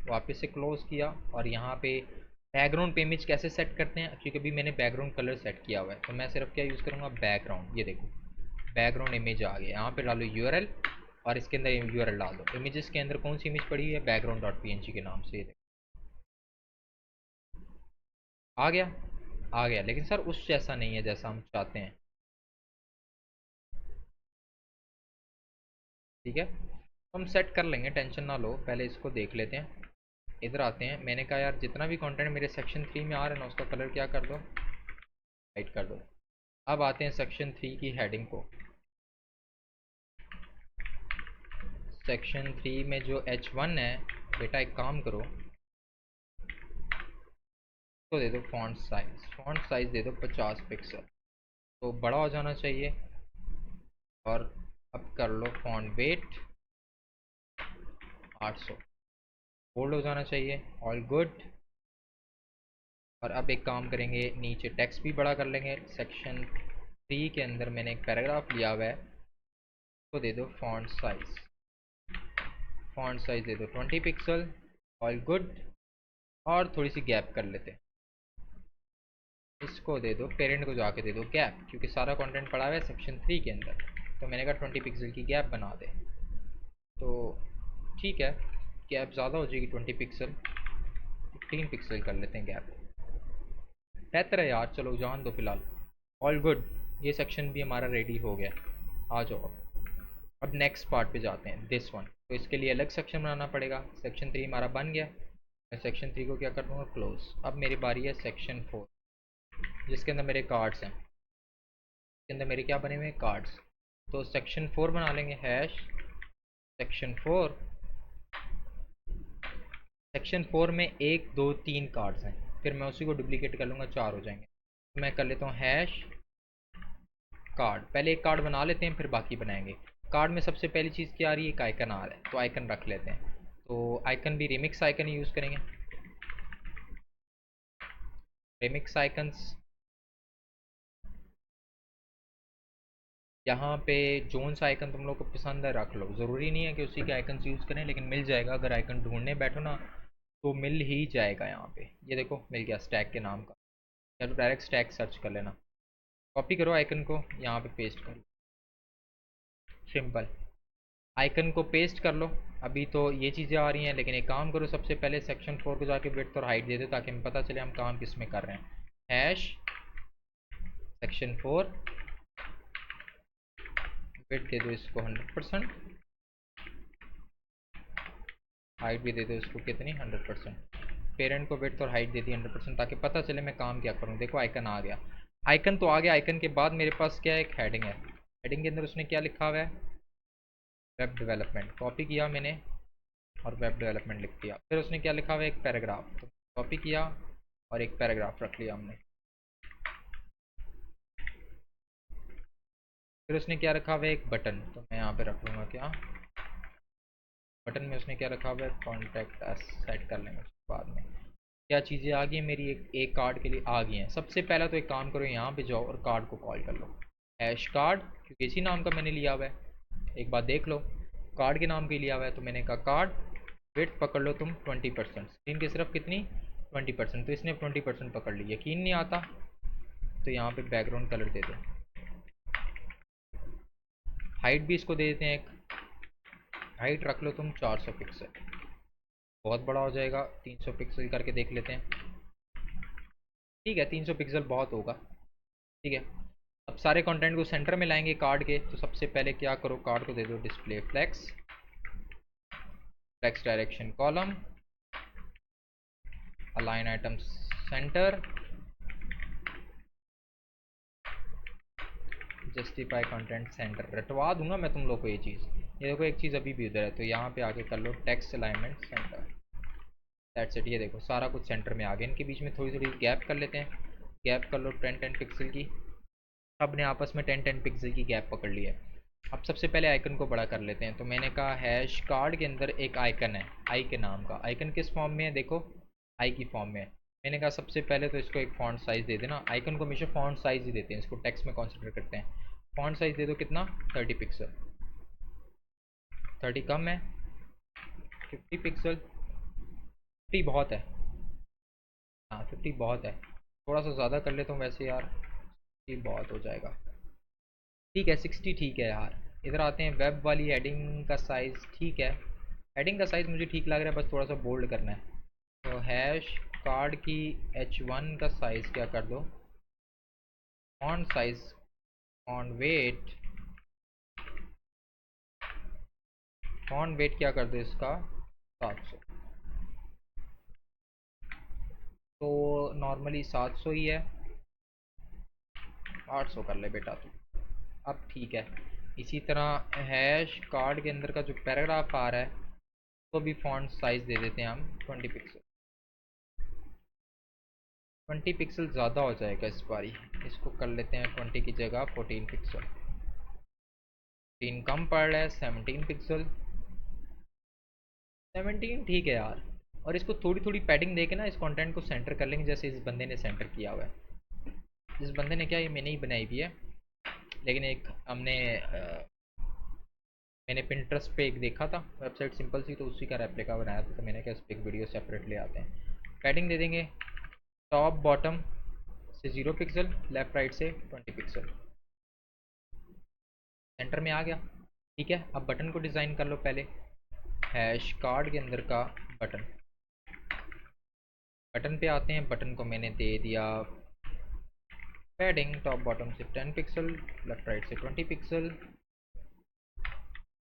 A: वापस से क्लोज किया और यहाँ पे बैकग्राउंड पे इमेज कैसे सेट करते हैं, क्योंकि अभी मैंने बैकग्राउंड कलर सेट किया हुआ है। तो मैं सिर्फ क्या यूज़ करूँगा, बैकग्राउंड। ये देखो बैकग्राउंड इमेज आ गया। यहाँ पे डालो URL और इसके अंदर URL डाल दो। इमेजेस के अंदर कौन सी इमेज पड़ी है, बैकग्राउंड.png के नाम से। ये देखो आ गया, आ गया, लेकिन सर उस जैसा नहीं है जैसा हम चाहते हैं। ठीक है, तो हम सेट कर लेंगे, टेंशन ना लो। पहले इसको देख लेते हैं। इधर आते हैं। मैंने कहा यार जितना भी कंटेंट मेरे सेक्शन 3 में आ रहा है ना, उसका कलर क्या कर दो, वाइट कर दो। अब आते हैं सेक्शन 3 की हेडिंग को। सेक्शन 3 में जो H1 है, बेटा एक काम करो, तो दे दो फॉन्ट साइज। फॉन्ट साइज दे दो 50 पिक्सल, तो बड़ा हो जाना चाहिए। और अब कर लो फॉन्ट वेट 800, बोल्ड हो जाना चाहिए। All good. और अब एक काम करेंगे, नीचे टेक्स्ट भी बड़ा कर लेंगे। सेक्शन 3 के अंदर मैंने एक पैराग्राफ लिया हुआ है, तो दे दो फॉन्ट साइज। फॉन्ट साइज दे दो 20 पिक्सल। All good. और थोड़ी सी गैप कर लेते हैं। इसको दे दो, पेरेंट को जाके दे दो गैप, क्योंकि सारा कंटेंट पड़ा हुआ है सेक्शन 3 के अंदर। तो मैंने कहा 20 पिक्सल की गैप बना दे। तो ठीक है, गैप ज़्यादा हो जाएगी 20 पिक्सल, 15 पिक्सल कर लेते हैं गैप। बेहतर है यार, चलो जान दो फिलहाल। ऑल गुड, ये सेक्शन भी हमारा रेडी हो गया। आ जाओ अब नेक्स्ट पार्ट पे जाते हैं, दिस वन। तो इसके लिए अलग सेक्शन बनाना पड़ेगा। सेक्शन 3 हमारा बन गया। मैं सेक्शन 3 को क्या कर दूँगा, क्लोज। अब मेरी बारी है सेक्शन 4, जिसके अंदर मेरे कार्ड्स हैं। इसके अंदर मेरे क्या बने हुए हैं, कार्ड्स। तो सेक्शन 4 बना लेंगे, हैश सेक्शन 4। सेक्शन 4 में 1 2 3 कार्ड्स हैं, फिर मैं उसी को डुप्लीकेट कर लूँगा, 4 हो जाएंगे। तो मैं कर लेता हूँ हैश कार्ड। पहले एक कार्ड बना लेते हैं, फिर बाकी बनाएंगे। कार्ड में सबसे पहली चीज़ क्या आ रही है, एक आइकन आ रहा है, तो आइकन रख लेते हैं। तो आइकन भी रिमिक्स आइकन यूज़ करेंगे। रिमिक्स आइकन्स, यहाँ पे जोन सा आइकन तुम लोग को पसंद है रख लो, ज़रूरी नहीं है कि उसी के आइकन यूज़ करें, लेकिन मिल जाएगा। अगर आइकन ढूंढने बैठो ना तो मिल ही जाएगा। यहाँ पे ये देखो मिल गया, स्टैक के नाम का। या तो डायरेक्ट स्टैक सर्च कर लेना। कॉपी करो आइकन को, यहाँ पे पेस्ट करो, सिंपल। आइकन को पेस्ट कर लो। अभी तो ये चीज़ें आ रही हैं, लेकिन एक काम करो, सबसे पहले सेक्शन 4 को जाके विड्थ और हाइट दे दो, ताकि हमें पता चले हम काम किस में कर रहे हैं। हैश सेक्शन 4, विड्थ दे दो इसको 100%, हाइट भी दे दो इसको कितनी, 100%। पेरेंट को विड्थ और हाइट दे दी 100%, ताकि पता चले मैं काम क्या करूँ। देखो आइकन आ गया। आइकन तो आ गया। आइकन के बाद मेरे पास क्या है, एक हेडिंग है। हेडिंग के अंदर उसने क्या लिखा हुआ है, वेब डेवलपमेंट। कॉपी किया मैंने, और वेब डेवलपमेंट लिख दिया। फिर उसने क्या लिखा हुआ है, एक पैराग्राफ, तो कॉपी किया और एक पैराग्राफ रख लिया हमने। फिर उसने क्या रखा हुआ है, एक बटन, तो मैं यहाँ पे रख लूँगा क्या, बटन में उसने क्या रखा हुआ है, कॉन्टैक्ट अस, सेट कर लेंगे उसके बाद में। क्या चीज़ें आ गई हैं मेरी, एक कार्ड के लिए आ गई हैं। सबसे पहला तो एक काम करो, यहाँ पे जाओ और कार्ड को कॉल कर लो, हैश कार्ड, क्योंकि इसी नाम का मैंने लिया हुआ है। एक बात देख लो, कार्ड के नाम के लिया हुआ है, तो मैंने कहा कार्ड वेट पकड़ लो तुम 20%, स्क्रीन की सिर्फ कितनी 20%, तो इसने 20% पकड़ ली। यकीन नहीं आता तो यहाँ पे बैकग्राउंड कलर दे दो, हाइट भी इसको दे देते हैं एक, हाइट रख लो तुम 400 पिक्सल, बहुत बड़ा हो जाएगा, 300 पिक्सल करके देख लेते हैं। ठीक है, 300 पिक्सल बहुत होगा, ठीक है। अब सारे कंटेंट को सेंटर में लाएंगे कार्ड के, तो सबसे पहले क्या करो, कार्ड को दे दो display flex, flex direction column, align item centre, justify content centre. रटवा दूंगा मैं तुम लोग को ये चीज़। ये देखो एक चीज़ अभी भी उधर है, तो यहाँ पे आके कर लो text alignment centre, that's it. ये देखो सारा कुछ सेंटर में आ गया। इनके बीच में थोड़ी थोड़ी गैप कर लेते हैं, गैप कर लो 10-10 पिक्सल की। सब ने आपस में 10-10 पिक्सल की गैप पकड़ ली है। अब सबसे पहले आइकन को बड़ा कर लेते हैं, तो मैंने कहा हैश कार्ड के अंदर एक आइकन है, आई के नाम का। आइकन किस फॉर्म में है, देखो आई की फॉर्म में है। मैंने कहा सबसे पहले तो इसको एक फॉन्ट साइज़ दे देना, आइकन को हमेशा फॉन्ट साइज़ ही देते हैं, इसको टेक्स्ट में कॉन्सिडर करते हैं। फॉन्ट साइज़ दे दो कितना, 30 पिक्सल, 30 कम है, 50 पिक्सल, 50 बहुत है, हाँ 50 बहुत है, थोड़ा सा ज़्यादा कर लेता हूँ वैसे यार, 50 बहुत हो जाएगा, ठीक है 60 ठीक है यार। इधर आते हैं, वेब वाली हेडिंग का साइज़ ठीक है, हेडिंग का साइज़ मुझे ठीक लग रहा है, बस थोड़ा सा बोल्ड करना है। तो हैश कार्ड की H1 का साइज़ क्या कर दो, font size, font weight, font weight क्या कर दो इसका 700, तो नॉर्मली 700 ही है, 800 कर ले बेटा तू। अब ठीक है, इसी तरह हैश कार्ड के अंदर का जो पैराग्राफ आ रहा है, तो भी फॉन्ट साइज़ दे देते हैं हम 20 पिक्सल, 20 पिक्सल ज़्यादा हो जाएगा इस बारी, इसको कर लेते हैं 20 की जगह 14 पिक्सल, 3 कम पड़ रहा है 17 पिक्सल, 17 ठीक है यार। और इसको थोड़ी थोड़ी पैडिंग दे के ना इस कंटेंट को सेंटर कर लेंगे, जैसे इस बंदे ने सेंटर किया हुआ है। इस बंदे ने क्या, ये मैंने ही बनाई भी है, लेकिन एक हमने मैंने पिंटरेस्ट पे एक देखा था वेबसाइट सिंपल सी, तो उसी का रेप्लिका बनाया था, तो मैंने कहा इस पर एक वीडियो सेपरेट ले आते हैं। पैडिंग दे देंगे टॉप बॉटम से 0 पिक्सल, लेफ़्ट राइट से 20 पिक्सल, सेंटर में आ गया। ठीक है, अब बटन को डिज़ाइन कर लो पहले, हैश कार्ड के अंदर का बटन, बटन पे आते हैं। बटन को मैंने दे दिया पैडिंग टॉप बॉटम से 10 पिक्सल, लेफ्ट राइट से 20 पिक्सल,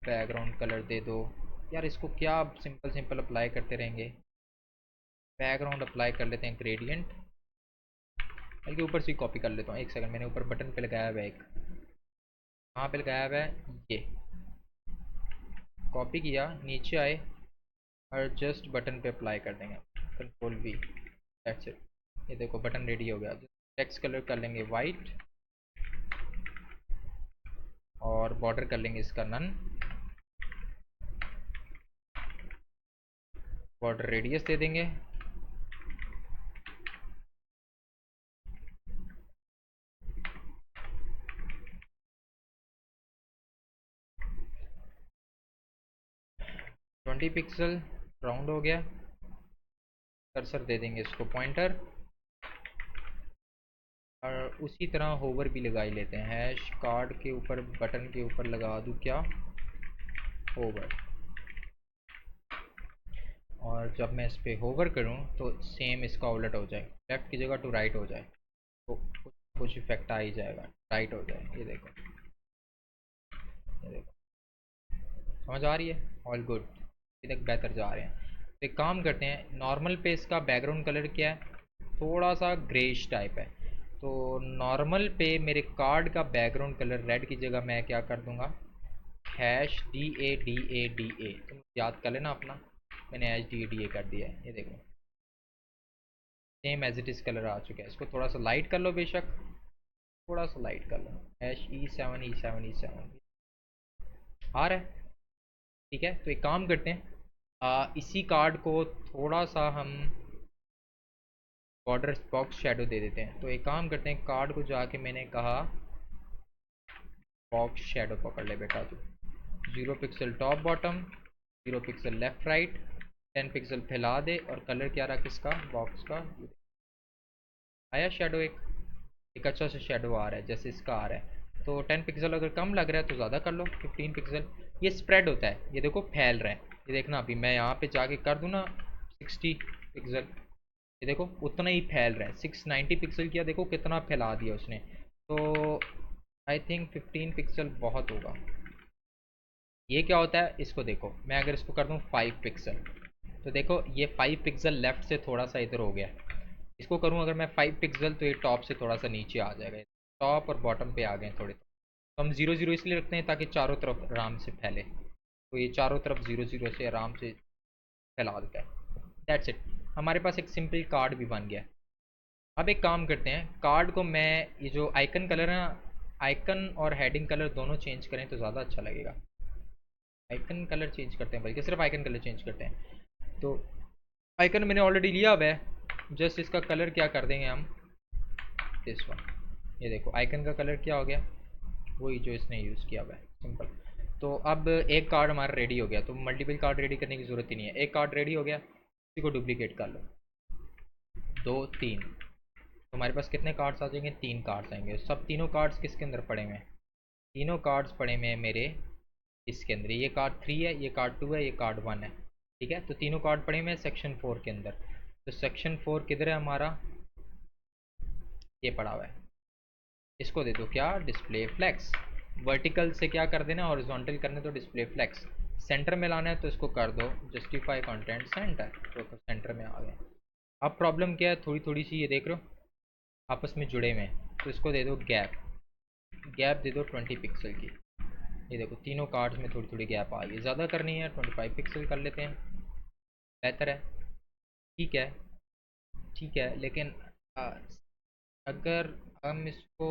A: बैकग्राउंड कलर दे दो यार, इसको क्या सिंपल सिंपल अप्लाई करते रहेंगे, बैकग्राउंड अप्लाई कर लेते हैं ग्रेडियंट, बल्कि ऊपर से कॉपी कर लेता हूँ, एक सेकंड, मैंने ऊपर बटन पे लगाया हुआ है एक, कहाँ पे लगाया हुआ है, ये कॉपी किया, नीचे आए और जस्ट बटन पे अप्लाई कर देंगे, Ctrl+V, दैट्स इट। ये देखो बटन रेडी हो गया। टेक्स्ट कलर कर लेंगे वाइट और बॉर्डर कर लेंगे इसका नन, बॉर्डर रेडियस दे देंगे, ट्वेंटी पिक्सल, राउंड हो गया। कर्सर दे देंगे इसको पॉइंटर, और उसी तरह होवर भी लगा ही लेते हैं, हैश कार्ड के ऊपर बटन के ऊपर लगा दूँ क्या, होवर, और जब मैं इस पर होवर करूँ तो सेम इसका उलट हो जाए, लेफ़्ट की जगह टू राइट हो जाए, तो कुछ इफेक्ट आ ही जाएगा, राइट हो जाए। ये देखो, ये देखो, समझ आ रही है, ऑल गुड, अभी तक बेहतर जा रहे हैं। तो एक काम करते हैं, नॉर्मल पे इसका बैकग्राउंड कलर क्या है, थोड़ा सा ग्रेश टाइप है, तो नॉर्मल पे मेरे कार्ड का बैकग्राउंड कलर रेड की जगह मैं क्या कर दूंगा, हैश DADADA, तुम याद कर लेना अपना, मैंने HDA कर दिया है, ये देखो same as it is colour आ चुका है। इसको थोड़ा सा लाइट कर लो, बेशक थोड़ा सा लाइट कर लो, E7 आ रहा है। ठीक है, तो एक काम करते हैं, इसी कार्ड को थोड़ा सा हम बॉर्डर बॉक्स शेडो दे देते हैं। तो एक काम करते हैं, कार्ड को जाके मैंने कहा बॉक्स शेडो पकड़ ले बेटा तू, 0 pixel top bottom, 0 pixel left right, 10 pixel फैला दे, और कलर क्या रहा किसका, बॉक्स का। आया शेडो, एक अच्छा सा शेडो आ रहा है जैसे इसका आ रहा है। तो 10 पिक्सल अगर कम लग रहा है तो ज़्यादा कर लो, 15 पिक्सल। ये स्प्रेड होता है, ये देखो फैल रहा है। ये देखना अभी मैं यहाँ पे जाके कर दूँ ना 60 पिक्सल, ये देखो उतना ही फैल रहा है। 690 पिक्सल किया, देखो कितना फैला दिया उसने। तो आई थिंक 15 पिक्सल बहुत होगा। ये क्या होता है, इसको देखो, मैं अगर इसको कर दूँ 5 पिक्सल, तो देखो ये 5 पिक्सल लेफ्ट से थोड़ा सा इधर हो गया। इसको करूँ अगर मैं 5 पिक्सल, तो ये टॉप से थोड़ा सा नीचे आ जाएगा, टॉप और बॉटम पे आ गए थोड़े। तो हम 0 0 इसलिए रखते हैं ताकि चारों तरफ आराम से फैले। तो ये चारों तरफ 0 0 से आराम से फैला देता है। दैट्स इट, हमारे पास एक सिंपल कार्ड भी बन गया। अब एक काम करते हैं, कार्ड को मैं ये जो आइकन कलर है ना, आइकन और हेडिंग कलर दोनों चेंज करें तो ज़्यादा अच्छा लगेगा। आइकन कलर चेंज करते हैं, बल्कि सिर्फ आइकन कलर चेंज करते हैं। तो आइकन मैंने ऑलरेडी लिया हुआ है, जस्ट इसका कलर क्या कर देंगे हम, दिस वन। ये देखो आइकन का कलर क्या हो गया, वही जो इसने यूज़ किया हुआ है, सिंपल। तो अब एक कार्ड हमारा रेडी हो गया, तो मल्टीपल कार्ड रेडी करने की ज़रूरत ही नहीं है। एक कार्ड रेडी हो गया, इसी को डुप्लीकेट कर लो, 2 3। तो हमारे पास कितने कार्ड्स आ जाएंगे, 3 कार्ड्स आएंगे। सब तीनों कार्ड्स किसके अंदर पड़े हुए हैं, तीनों कार्ड्स पड़े हुए हैं मेरे इसके अंदर। ये कार्ड 3 है, ये कार्ड 2 है, ये कार्ड 1 है। ठीक है, तो तीनों कार्ड पड़े हुए हैं सेक्शन 4 के अंदर। तो सेक्शन 4 किधर है हमारा, ये पड़ा हुआ है। इसको दे दो क्या, डिस्प्ले फ्लेक्स। वर्टिकल से क्या कर देना, हॉरिजॉन्टल करने तो डिस्प्ले फ्लेक्स। सेंटर में लाना है तो इसको कर दो जस्टिफाई कंटेंट सेंटर, तो सेंटर में आ गया। अब प्रॉब्लम क्या है, थोड़ी थोड़ी सी, ये देख रहे हो आपस में जुड़े हुए हैं, तो इसको दे दो गैप। गैप दे दो 20 पिक्सल की। ये देखो तीनों कार्ड्स में थोड़ी थोड़ी गैप आ गई। ज़्यादा करनी है 25 पिक्सल कर लेते हैं, बेहतर है। ठीक है, ठीक है, लेकिन आ, अगर हम इसको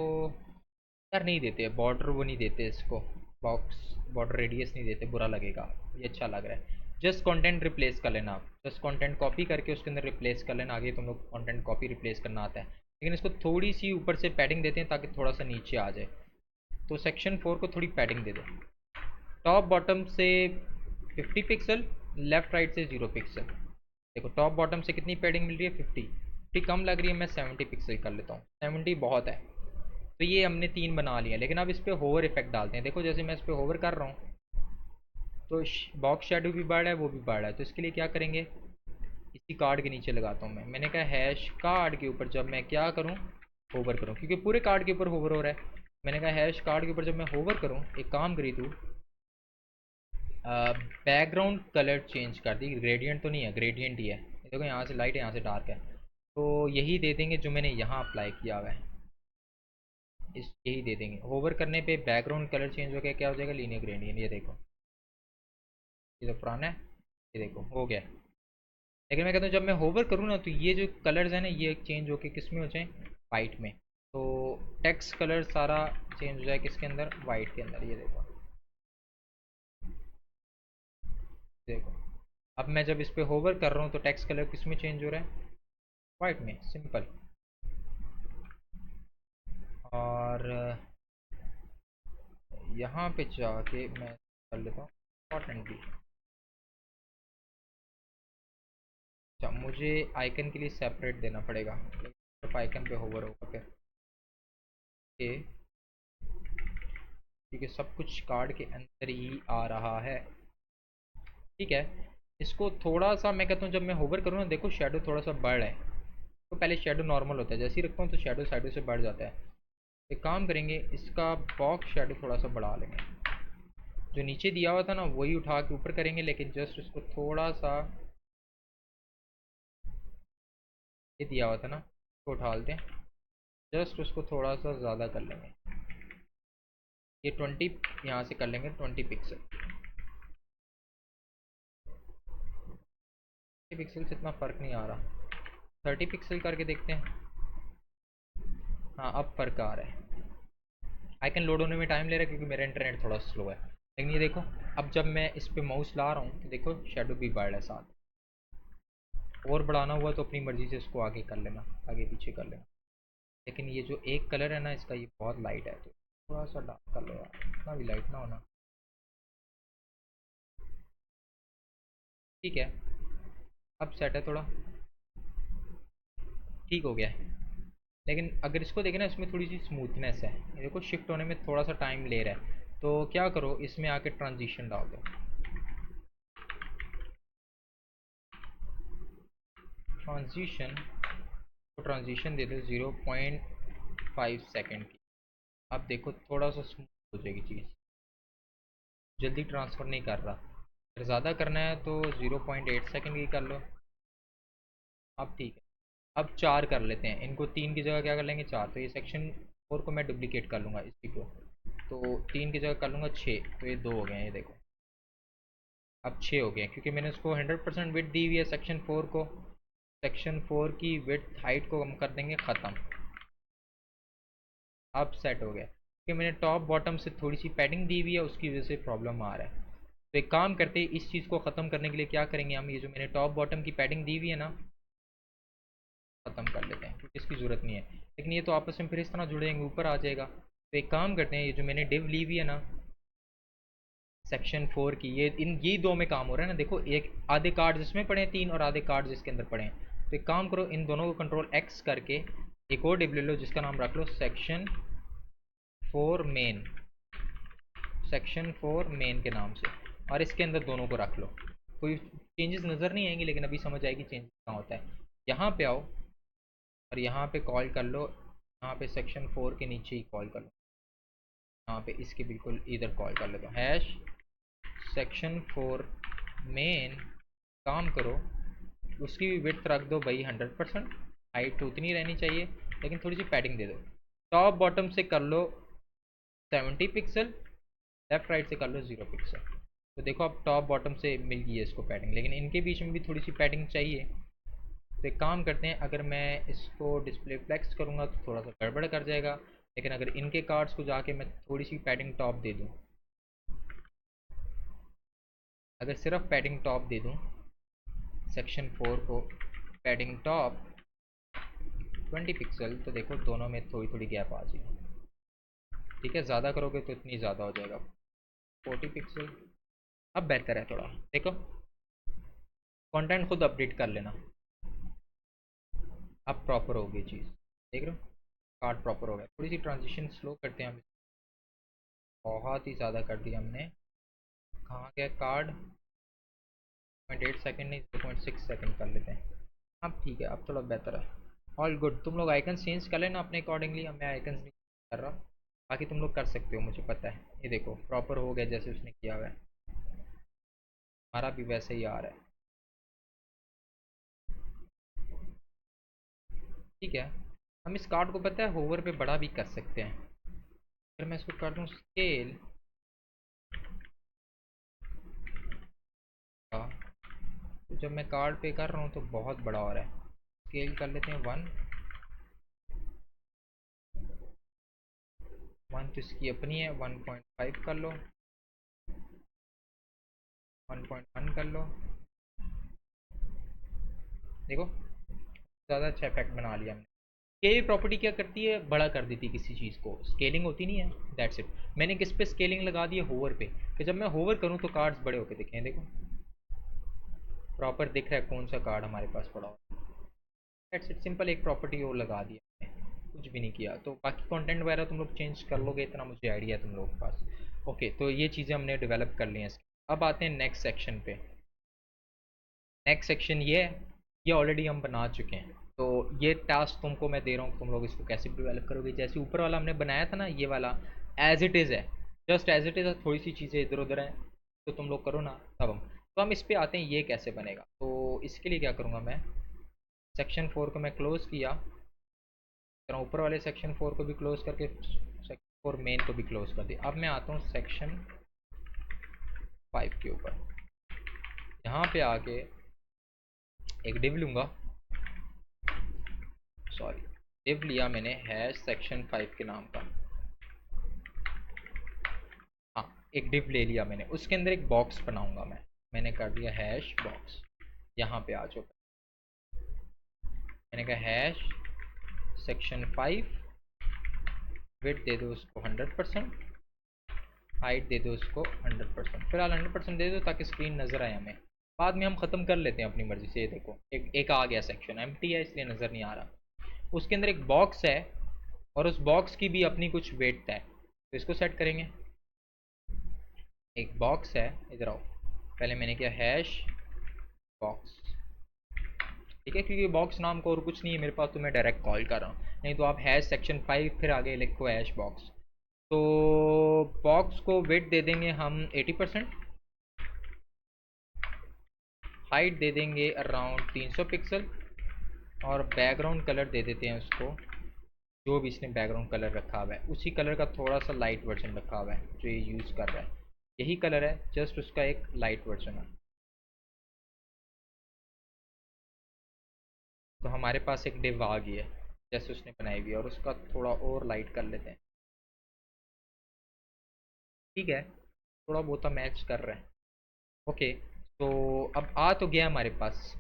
A: यार नहीं देते बॉर्डर, वो नहीं देते इसको, बॉक्स बॉर्डर रेडियस नहीं देते, बुरा लगेगा। ये अच्छा लग रहा है। जस्ट कंटेंट रिप्लेस कर लेना आप, जस्ट कंटेंट कॉपी करके उसके अंदर रिप्लेस कर लेना। आगे तुम लोग कंटेंट कॉपी रिप्लेस करना आता है, लेकिन इसको थोड़ी सी ऊपर से पैडिंग देते हैं ताकि थोड़ा सा नीचे आ जाए। तो सेक्शन 4 को थोड़ी पैडिंग दे दो, टॉप बॉटम से 50 पिक्सल, लेफ्ट राइट से 0 पिक्सल। देखो टॉप बॉटम से कितनी पैडिंग मिल रही है, 50 कम लग रही है, मैं 70 पिक्सल कर लेता हूँ, 70 बहुत है। तो ये हमने 3 बना लिया, लेकिन अब इस पर होवर इफेक्ट डालते हैं। देखो जैसे मैं इस पर होवर कर रहा हूँ तो बॉक्स शेडो भी बढ़ रहा है, वो भी बढ़ रहा है। तो इसके लिए क्या करेंगे, इसी कार्ड के नीचे लगाता हूँ मैं। मैंने कहा हैश कार्ड के ऊपर जब मैं क्या करूँ, होवर करूँ, क्योंकि पूरे कार्ड के ऊपर होवर हो रहा है। मैंने कहा हैश कार्ड के ऊपर जब मैं होवर करूँ, एक काम करी तू, बैकग्राउंड कलर चेंज कर दी। ग्रेडियंट तो नहीं है, ग्रेडियंट ही है। देखो यहाँ से लाइट है, यहाँ से डार्क है, तो यही दे देंगे जो मैंने यहाँ अप्लाई किया हुआ है, इस यही दे देंगे। होवर करने पे बैकग्राउंड कलर चेंज हो गया, क्या हो जाएगा, लीनियर ग्रेडियंट। ये देखो, ये तो पुराना है, ये देखो हो गया। लेकिन मैं कहता हूँ जब मैं होवर करूँ ना, तो ये जो कलर्स हैं ना, ये चेंज होके किस में हो जाए, वाइट में। तो टेक्स्ट कलर सारा चेंज हो जाए किसके अंदर, वाइट के अंदर। ये देखो, देखो अब मैं जब इस पे होवर कर रहा हूँ तो टेक्स्ट कलर किस में चेंज हो रहा है, वाइट में, सिंपल। और यहाँ पे जाके मैं कर लेता हूँ इम्पॉर्टेंट भी। अच्छा, मुझे आइकन के लिए सेपरेट देना पड़ेगा, सिर्फ आइकन पे होवर होगा फिर। ये क्योंकि सब कुछ कार्ड के अंदर ही आ रहा है। ठीक है, इसको थोड़ा सा मैं कहता हूँ जब मैं होवर करूँ ना, देखो शेडो थोड़ा सा बढ़ है। तो पहले शेडो नॉर्मल होता है, जैसे ही रखता हूँ तो शेडो साइडों से बढ़ जाता है। एक काम करेंगे, इसका बॉक्स शेडो थोड़ा सा बढ़ा लेंगे। जो नीचे दिया हुआ था ना वही उठा के ऊपर करेंगे, लेकिन जस्ट उसको थोड़ा सा, ये दिया हुआ था ना उसको उठा लेते हैं, जस्ट उसको थोड़ा सा ज़्यादा कर लेंगे। ये 20 यहाँ से कर लेंगे 20 पिक्सल। पिक्सल से इतना फ़र्क नहीं आ रहा, 30 पिक्सल करके देखते हैं। हाँ अब फ़र्क आ रहा है। आइकन लोड होने में टाइम ले रहा है क्योंकि मेरा इंटरनेट थोड़ा स्लो है। लेकिन ये देखो, अब जब मैं इस पे माउस ला रहा हूँ तो देखो शेडो भी बढ़ रहा है साथ। और बढ़ाना हुआ तो अपनी मर्ज़ी से इसको आगे कर लेना, आगे पीछे कर लेना। लेकिन ये जो एक कलर है ना इसका, ये बहुत लाइट है, तो थोड़ा सा डार्क कर लो यार, इतना भी लाइट ना होना। ठीक है, अब सेट है, थोड़ा ठीक हो गया है। लेकिन अगर इसको देखें ना, इसमें थोड़ी सी स्मूथनेस है, ये देखो शिफ्ट होने में थोड़ा सा टाइम ले रहा है। तो क्या करो, इसमें आके ट्रांजिशन डाल दो। ट्रांजिशन तो ट्रांजिशन दे दो 0.5 सेकेंड की। अब देखो थोड़ा सा स्मूथ हो जाएगी चीज़, जल्दी ट्रांसफ़र नहीं कर रहा। अगर ज़्यादा करना है तो 0.8 सेकेंड की कर लो। अब ठीक है। अब 4 कर लेते हैं इनको, 3 की जगह क्या कर लेंगे, 4। तो ये सेक्शन 4 को मैं डुप्लीकेट कर लूँगा इसी को, तो 3 की जगह कर लूँगा 6, तो ये 2 हो गए हैं, ये देखो अब 6 हो गए हैं क्योंकि मैंने उसको 100% विड्थ दी हुई है सेक्शन 4 को। सेक्शन 4 की विड्थ हाइट को हम कर देंगे ख़त्म। अब सेट हो गया कि मैंने टॉप बॉटम से थोड़ी सी पैडिंग दी हुई है, उसकी वजह से प्रॉब्लम आ रहा है। तो एक काम करते हैं, इस चीज़ को ख़त्म करने के लिए क्या करेंगे हम, ये जो मैंने टॉप बॉटम की पैडिंग दी हुई है ना, ख़त्म कर लेते हैं क्योंकि इसकी ज़रूरत नहीं है। लेकिन ये तो आपस में फिर इस तरह जुड़ेंगे, ऊपर आ जाएगा। तो एक काम करते हैं, ये जो मैंने डिव ली हुई है ना सेक्शन 4 की, ये दो में काम हो रहा है ना, देखो एक आधे कार्ड इसमें पड़े हैं 3 और आधे कार्ड इसके अंदर पड़े हैं। तो एक काम करो, इन दोनों को कंट्रोल एक्स करके एक और डिव ले लो जिसका नाम रख लो सेक्शन 4 मेन, सेक्शन 4 मेन के नाम से, और इसके अंदर दोनों को रख लो। कोई चेंजेस नज़र नहीं आएंगे लेकिन अभी समझ आएगी चेंज कहाँ होता है। यहाँ पे आओ और यहाँ पे कॉल कर लो, यहाँ पे सेक्शन 4 के नीचे ही कॉल कर लो, यहाँ पे इसके बिल्कुल इधर कॉल कर लो, तो हैश सेक्शन 4 मेन। काम करो, उसकी भी विड्थ रख दो भाई 100%, हाइट तो उतनी रहनी चाहिए लेकिन थोड़ी सी पैडिंग दे दो। टॉप बॉटम से कर लो 70 पिक्सल, लेफ्ट राइट से कर लो 0 पिक्सल। तो देखो अब टॉप बॉटम से मिल गई है इसको पैडिंग, लेकिन इनके बीच में भी थोड़ी सी पैडिंग चाहिए। तो एक काम करते हैं, अगर मैं इसको डिस्प्ले फ्लेक्स करूँगा तो थोड़ा सा गड़बड़ कर जाएगा, लेकिन अगर इनके कार्ड्स को जाके मैं थोड़ी सी पैडिंग टॉप दे दूँ, अगर सिर्फ पैडिंग टॉप दे दूँ सेक्शन 4 को, पैडिंग टॉप 20 पिक्सल, तो देखो दोनों में थोड़ी थोड़ी गैप आ जाएगी। ठीक है, ज़्यादा करोगे तो इतनी ज़्यादा हो जाएगा, 40 पिक्सल। अब बेहतर है थोड़ा, देखो कंटेंट खुद अपडेट कर लेना। अब प्रॉपर हो गई चीज़, देख रहे हो कार्ड प्रॉपर हो गया। थोड़ी सी ट्रांजिशन स्लो करते हैं हम, बहुत ही ज़्यादा कर दिया हमने। कहाँ गया कार्ड, 0.8 सेकेंड नहीं 0.6 सेकेंड कर लेते हैं। अब ठीक है, अब थोड़ा बेहतर है। ऑल गुड, तुम लोग आइकन चेंज कर लेना अपने अकॉर्डिंगली, अब मैं आइकन नहीं कर रहा, बाकी तुम लोग कर सकते हो मुझे पता है। ये देखो प्रॉपर हो गया जैसे उसने किया हुआ है, हमारा भी वैसे ही आ रहा है। ठीक है, हम इस कार्ड को पता है होवर पे बड़ा भी कर सकते हैं। अगर मैं इसको कर दूँ स्केल का, तो जब मैं कार्ड पे कर रहा हूँ तो बहुत बड़ा हो रहा है। स्केल कर लेते हैं 1, 1 तो इसकी अपनी है, 1.5 कर लो, 1.1 कर लो। देखो ज़्यादा अच्छा इफेक्ट बना लिया हमने। स्केल प्रॉपर्टी क्या करती है, बड़ा कर देती है किसी चीज़ को, स्केलिंग होती नहीं है, दैट्स इट। मैंने किस पे स्केलिंग लगा दी है, होवर पे, कि जब मैं होवर करूँ तो कार्ड्स बड़े होके दिखें। देखो प्रॉपर दिख रहा है कौन सा कार्ड हमारे पास पड़ा हो, दैट्स इट, सिंपल एक प्रॉपर्टी और लगा दी है, कुछ भी नहीं किया। तो बाकी कंटेंट वगैरह तुम लोग चेंज कर लोगे, इतना मुझे आइडिया है तुम लोगों के पास। ओके, तो ये चीज़ें हमने डेवलप कर ली हैं। अब आते हैं नेक्स्ट सेक्शन पे। नेक्स्ट सेक्शन ये है, ये ऑलरेडी हम बना चुके हैं। तो ये टास्क तुमको मैं दे रहा हूँ, तुम लोग इसको कैसे डेवलप करोगे। जैसे ऊपर वाला हमने बनाया था ना, ये वाला एज इट इज़ है, जस्ट एज इट इज़ है, थोड़ी सी चीज़ें इधर उधर हैं, तो तुम लोग करो ना। तब हम इस पे आते हैं, ये कैसे बनेगा। तो इसके लिए क्या करूँगा मैं, सेक्शन 4 को मैं क्लोज़ किया, तरह ऊपर वाले सेक्शन 4 को भी क्लोज़ करके सेक्शन 4 मेन को भी क्लोज़ कर दिया। अब मैं आता हूँ सेक्शन 5 के ऊपर, यहाँ पे आके एक div लूँगा, सॉरी div लिया मैंने हैश सेक्शन 5 के नाम का। हाँ, एक div ले लिया मैंने, उसके अंदर एक बॉक्स बनाऊंगा मैंने कर दिया हैश बॉक्स। यहाँ पे आ जाओ, मैंने कहा हैश सेक्शन 5, विड्थ दे दो उसको 100%, हाइट दे दो उसको 100%, फिलहाल 100% दे दो ताकि स्क्रीन नज़र आए हमें। बाद में हम ख़त्म कर लेते हैं अपनी मर्ज़ी से। ये देखो एक आ गया सेक्शन, एम्प्टी है इसलिए नज़र नहीं आ रहा। उसके अंदर एक बॉक्स है और उस बॉक्स की भी अपनी कुछ वेट है, तो इसको सेट करेंगे। एक बॉक्स है, इधर आओ, पहले मैंने किया हैश बॉक्स, ठीक है, क्योंकि बॉक्स नाम को और कुछ नहीं है मेरे पास, तो मैं डायरेक्ट कॉल कर रहा हूँ। नहीं तो आप हैश सेक्शन 5 फिर आगे लिखो हैश बॉक्स। तो बॉक्स को वेट दे देंगे हम 80%, हाइट दे देंगे अराउंड 300 पिक्सल, और बैकग्राउंड कलर दे देते हैं उसको, जो भी इसने बैकग्राउंड कलर रखा हुआ है उसी कलर का थोड़ा सा लाइट वर्जन रखा हुआ है जो ये यूज़ कर रहा है। यही कलर है, जस्ट उसका एक लाइट वर्जन है। तो हमारे पास एक डिव आ गई है जैसे उसने बनाई हुई है, और उसका थोड़ा और लाइट कर लेते हैं। ठीक है, थोड़ा बहुत मैच कर रहे हैं। ओके, तो अब आ तो गया हमारे पास,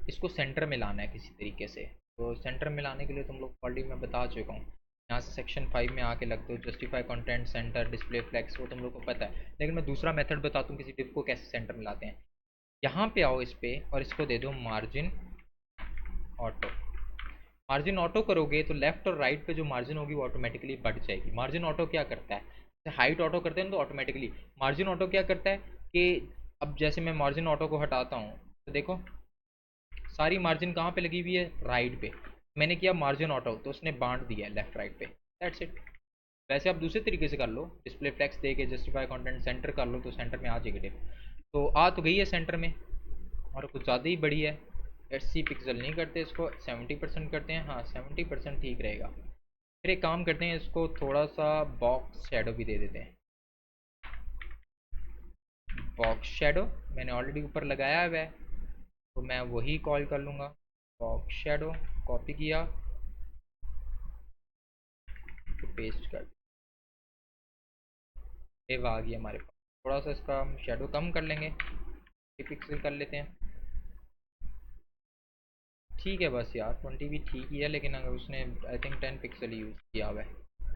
A: इसको सेंटर में लाना है किसी तरीके से। तो सेंटर में लाने के लिए तुम लोग ऑलरेडी मैं बता चुका हूँ, यहाँ से सेक्शन 5 में आके लग दो justify content center display flex, वो तुम लोग को पता है। लेकिन मैं दूसरा मेथड बताता हूँ किसी डिव को कैसे सेंटर में लाते हैं। यहाँ पे आओ इस पे और इसको दे दो मार्जिन ऑटो। मार्जिन ऑटो करोगे तो लेफ्ट और राइट पे जो मार्जिन होगी वो ऑटोमेटिकली बढ़ जाएगी। मार्जिन ऑटो क्या करता है, जैसे हाइट ऑटो करते हैं तो ऑटोमेटिकली, मार्जिन ऑटो क्या करता है कि अब जैसे मैं मार्जिन ऑटो को हटाता हूँ तो देखो सारी मार्जिन कहाँ पे लगी हुई है, राइट पे। मैंने किया मार्जिन ऑटो तो उसने बांट दिया है लेफ्ट राइट पे, दैट्स इट। वैसे आप दूसरे तरीके से कर लो, डिस्प्ले फ्लेक्स दे के जस्टिफाई कंटेंट सेंटर कर लो तो सेंटर में आ जाएगी डिप। तो आ तो गई है सेंटर में, और कुछ ज़्यादा ही बड़ी है। 80 पिक्सल नहीं करते इसको, 70% करते हैं। हाँ 70% ठीक रहेगा। फिर एक काम करते हैं, इसको थोड़ा सा बॉक्स शेडो भी दे देते हैं। बॉक्स शेडो मैंने ऑलरेडी ऊपर लगाया हुआ है तो मैं वही कॉल कर लूँगा। बॉक्स शेडो कॉपी किया तो पेस्ट कर, सेव आ गया हमारे पास। थोड़ा सा इसका हम शेडो कम कर लेंगे, 20 पिक्सल कर लेते हैं। ठीक है बस यार 20 भी ठीक ही है, लेकिन अगर उसने आई थिंक 10 पिक्सल यूज़ किया हुआ है।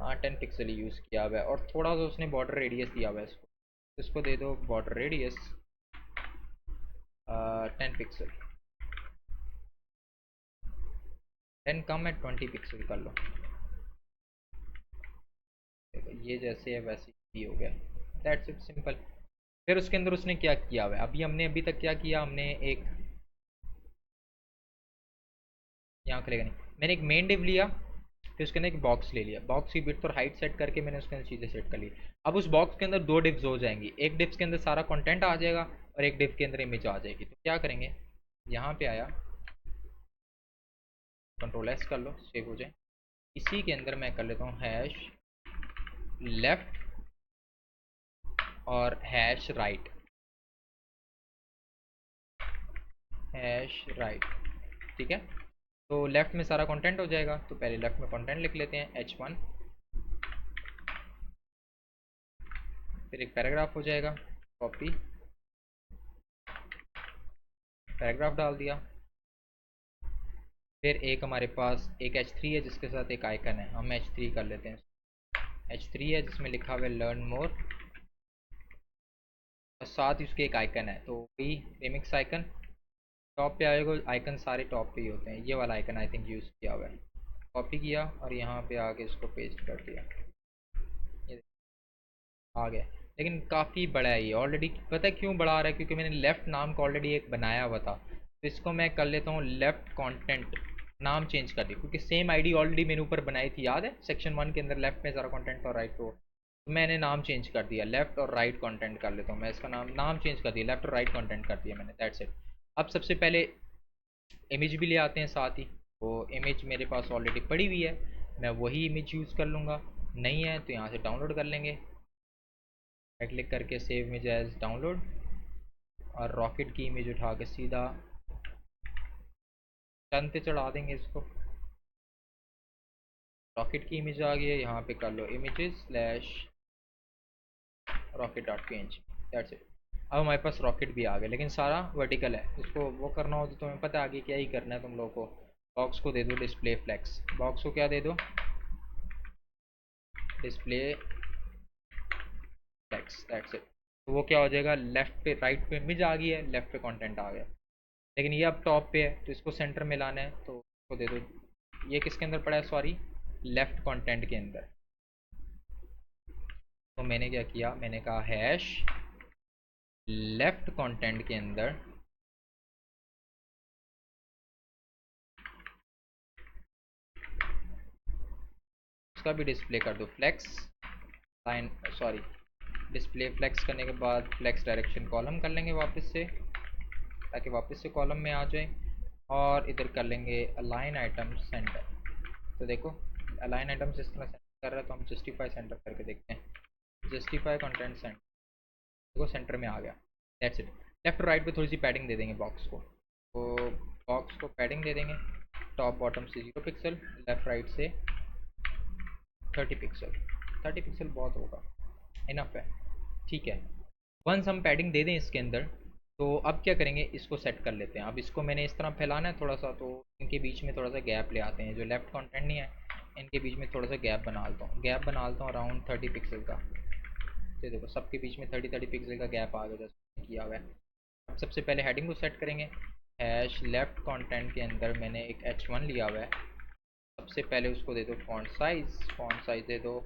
A: हाँ 10 पिक्सल यूज़ किया हुआ है, और थोड़ा सा उसने बॉर्डर रेडियस दिया हुआ है इसको दे दो बॉर्डर रेडियस 10 पिक्सल। 10 कम है, 20 पिक्सल कर लो। देखो ये जैसे है वैसे ही हो गया, दैट्स इट, सिंपल। फिर उसके अंदर उसने क्या किया हुआ है, अभी तक क्या किया हमने, एक यहाँ करेगा नहीं, मैंने एक मेन डिव लिया, फिर उसके अंदर एक बॉक्स ले लिया, बॉक्स की विड्थ और हाइट सेट करके मैंने उसके अंदर चीज़ें सेट कर ली। अब उस बॉक्स के अंदर दो डिव्स हो जाएंगी, एक डिव्स के अंदर सारा कंटेंट आ जाएगा और एक डिव के अंदर इमेज आ जाएगी। तो क्या करेंगे, यहाँ पे आया, कंट्रोल एस कर लो, सेव हो जाए। इसी के अंदर मैं कर लेता हूँ हैश लेफ्ट और हैश राइट, हैश राइट, ठीक है। तो लेफ्ट में सारा कंटेंट हो जाएगा, तो पहले लेफ्ट में कंटेंट लिख लेते हैं H1, फिर एक पैराग्राफ हो जाएगा, कॉपी पैराग्राफ डाल दिया। फिर एक हमारे पास एक H3 है जिसके साथ एक आइकन है, हम H3 कर लेते हैं। H3 है जिसमें लिखा हुआ है लर्न मोर, और साथ ही उसके एक आइकन है, तो वही रिमिक्स आइकन टॉप पे आएगा। आइकन सारे टॉप पे ही होते हैं, ये वाला आइकन आई थिंक यूज़ किया हुआ है। कॉपी किया और यहाँ पे आके इसको पेस्ट कर दिया, ये आ गया। लेकिन काफ़ी बड़ा है ये ऑलरेडी, पता है क्यों बड़ा आ रहा है, क्योंकि मैंने लेफ़्ट नाम का ऑलरेडी एक बनाया हुआ था। तो इसको मैं कर लेता हूँ लेफ़्ट कंटेंट, नाम चेंज कर दिया क्योंकि सेम आईडी ऑलरेडी मैंने ऊपर बनाई थी, याद है सेक्शन 1 के अंदर लेफ्ट में सारा कंटेंट था, राइट को तो मैंने नाम चेंज कर दिया, लेफ्ट और राइट कंटेंट कर लेता हूँ मैं इसका नाम चेंज कर दिया, लेफ्ट और राइट कंटेंट कर दिया मैंने, दैट्स इट। अब सबसे पहले इमेज भी ले आते हैं साथ ही। वो इमेज मेरे पास ऑलरेडी पड़ी हुई है, मैं वही इमेज यूज़ कर लूँगा। नहीं है तो यहाँ से डाउनलोड कर लेंगे, राइट क्लिक करके सेव इमेज एज डाउनलोड, और रॉकेट की इमेज उठा के सीधा चंद पे चढ़ा देंगे इसको। रॉकेट की इमेज आ गई है, यहाँ पे कर लो images slash rocket dot png, that's it. अब हमारे पास रॉकेट भी आ गया, लेकिन सारा वर्टिकल है। इसको वो करना हो तो तुम्हें पता है आगे क्या ही करना है तुम लोगों को। बॉक्स को दे दो डिस्प्ले फ्लेक्स, बॉक्स को क्या दे दो, डिस्प्ले फ्लेक्स, दैट्स इट। तो वो क्या हो जाएगा, लेफ्ट पे राइट पे इमेज आ गई है, लेफ्ट पे कंटेंट आ गया। लेकिन ये अब टॉप पे है तो इसको सेंटर में लाना है, तो इसको दे दो, ये किसके अंदर पड़ा है, सॉरी लेफ्ट कंटेंट के अंदर। तो मैंने क्या किया, मैंने कहा हैश लेफ्ट कंटेंट के अंदर उसका भी डिस्प्ले कर दो flex line, sorry display flex करने के बाद फ्लेक्स डायरेक्शन कॉलम कर लेंगे वापस से, ताकि वापस से कॉलम में आ जाए। और इधर कर लेंगे अलाइन आइटम सेंटर। तो देखो अलाइन आइटम्स इस तरह सेंटर कर रहा है, तो हम जस्टिफाई सेंटर करके देखते हैं। जस्टिफाई कंटेंट सेंटर, देखो सेंटर में आ गया, दैट्स इट। लेफ्ट राइट पे थोड़ी सी पैडिंग दे देंगे बॉक्स को, तो बॉक्स को पैडिंग दे देंगे, टॉप बॉटम से 0 पिक्सल, लेफ्ट राइट से 30 पिक्सल। 30 पिक्सल बहुत होगा, इनफ है, ठीक है। वंस हम पैडिंग दे दें इसके अंदर, तो अब क्या करेंगे, इसको सेट कर लेते हैं। अब इसको मैंने इस तरह फैलाना है थोड़ा सा, तो इनके बीच में थोड़ा सा गैप ले आते हैं, जो लेफ्ट कंटेंट नहीं है इनके बीच में थोड़ा सा गैप बना लेता हूँ, गैप बना लेता हूँ अराउंड 30 पिक्सल का। तो देखो सबके बीच में 30 पिक्सल का गैप आ गया जैसे किया हुआ है। अब सबसे पहले हेडिंग को सेट करेंगे, हैश लेफ्ट कंटेंट के अंदर मैंने एक h1 लिया हुआ है। सबसे पहले उसको दे दो फॉन्ट साइज दे दो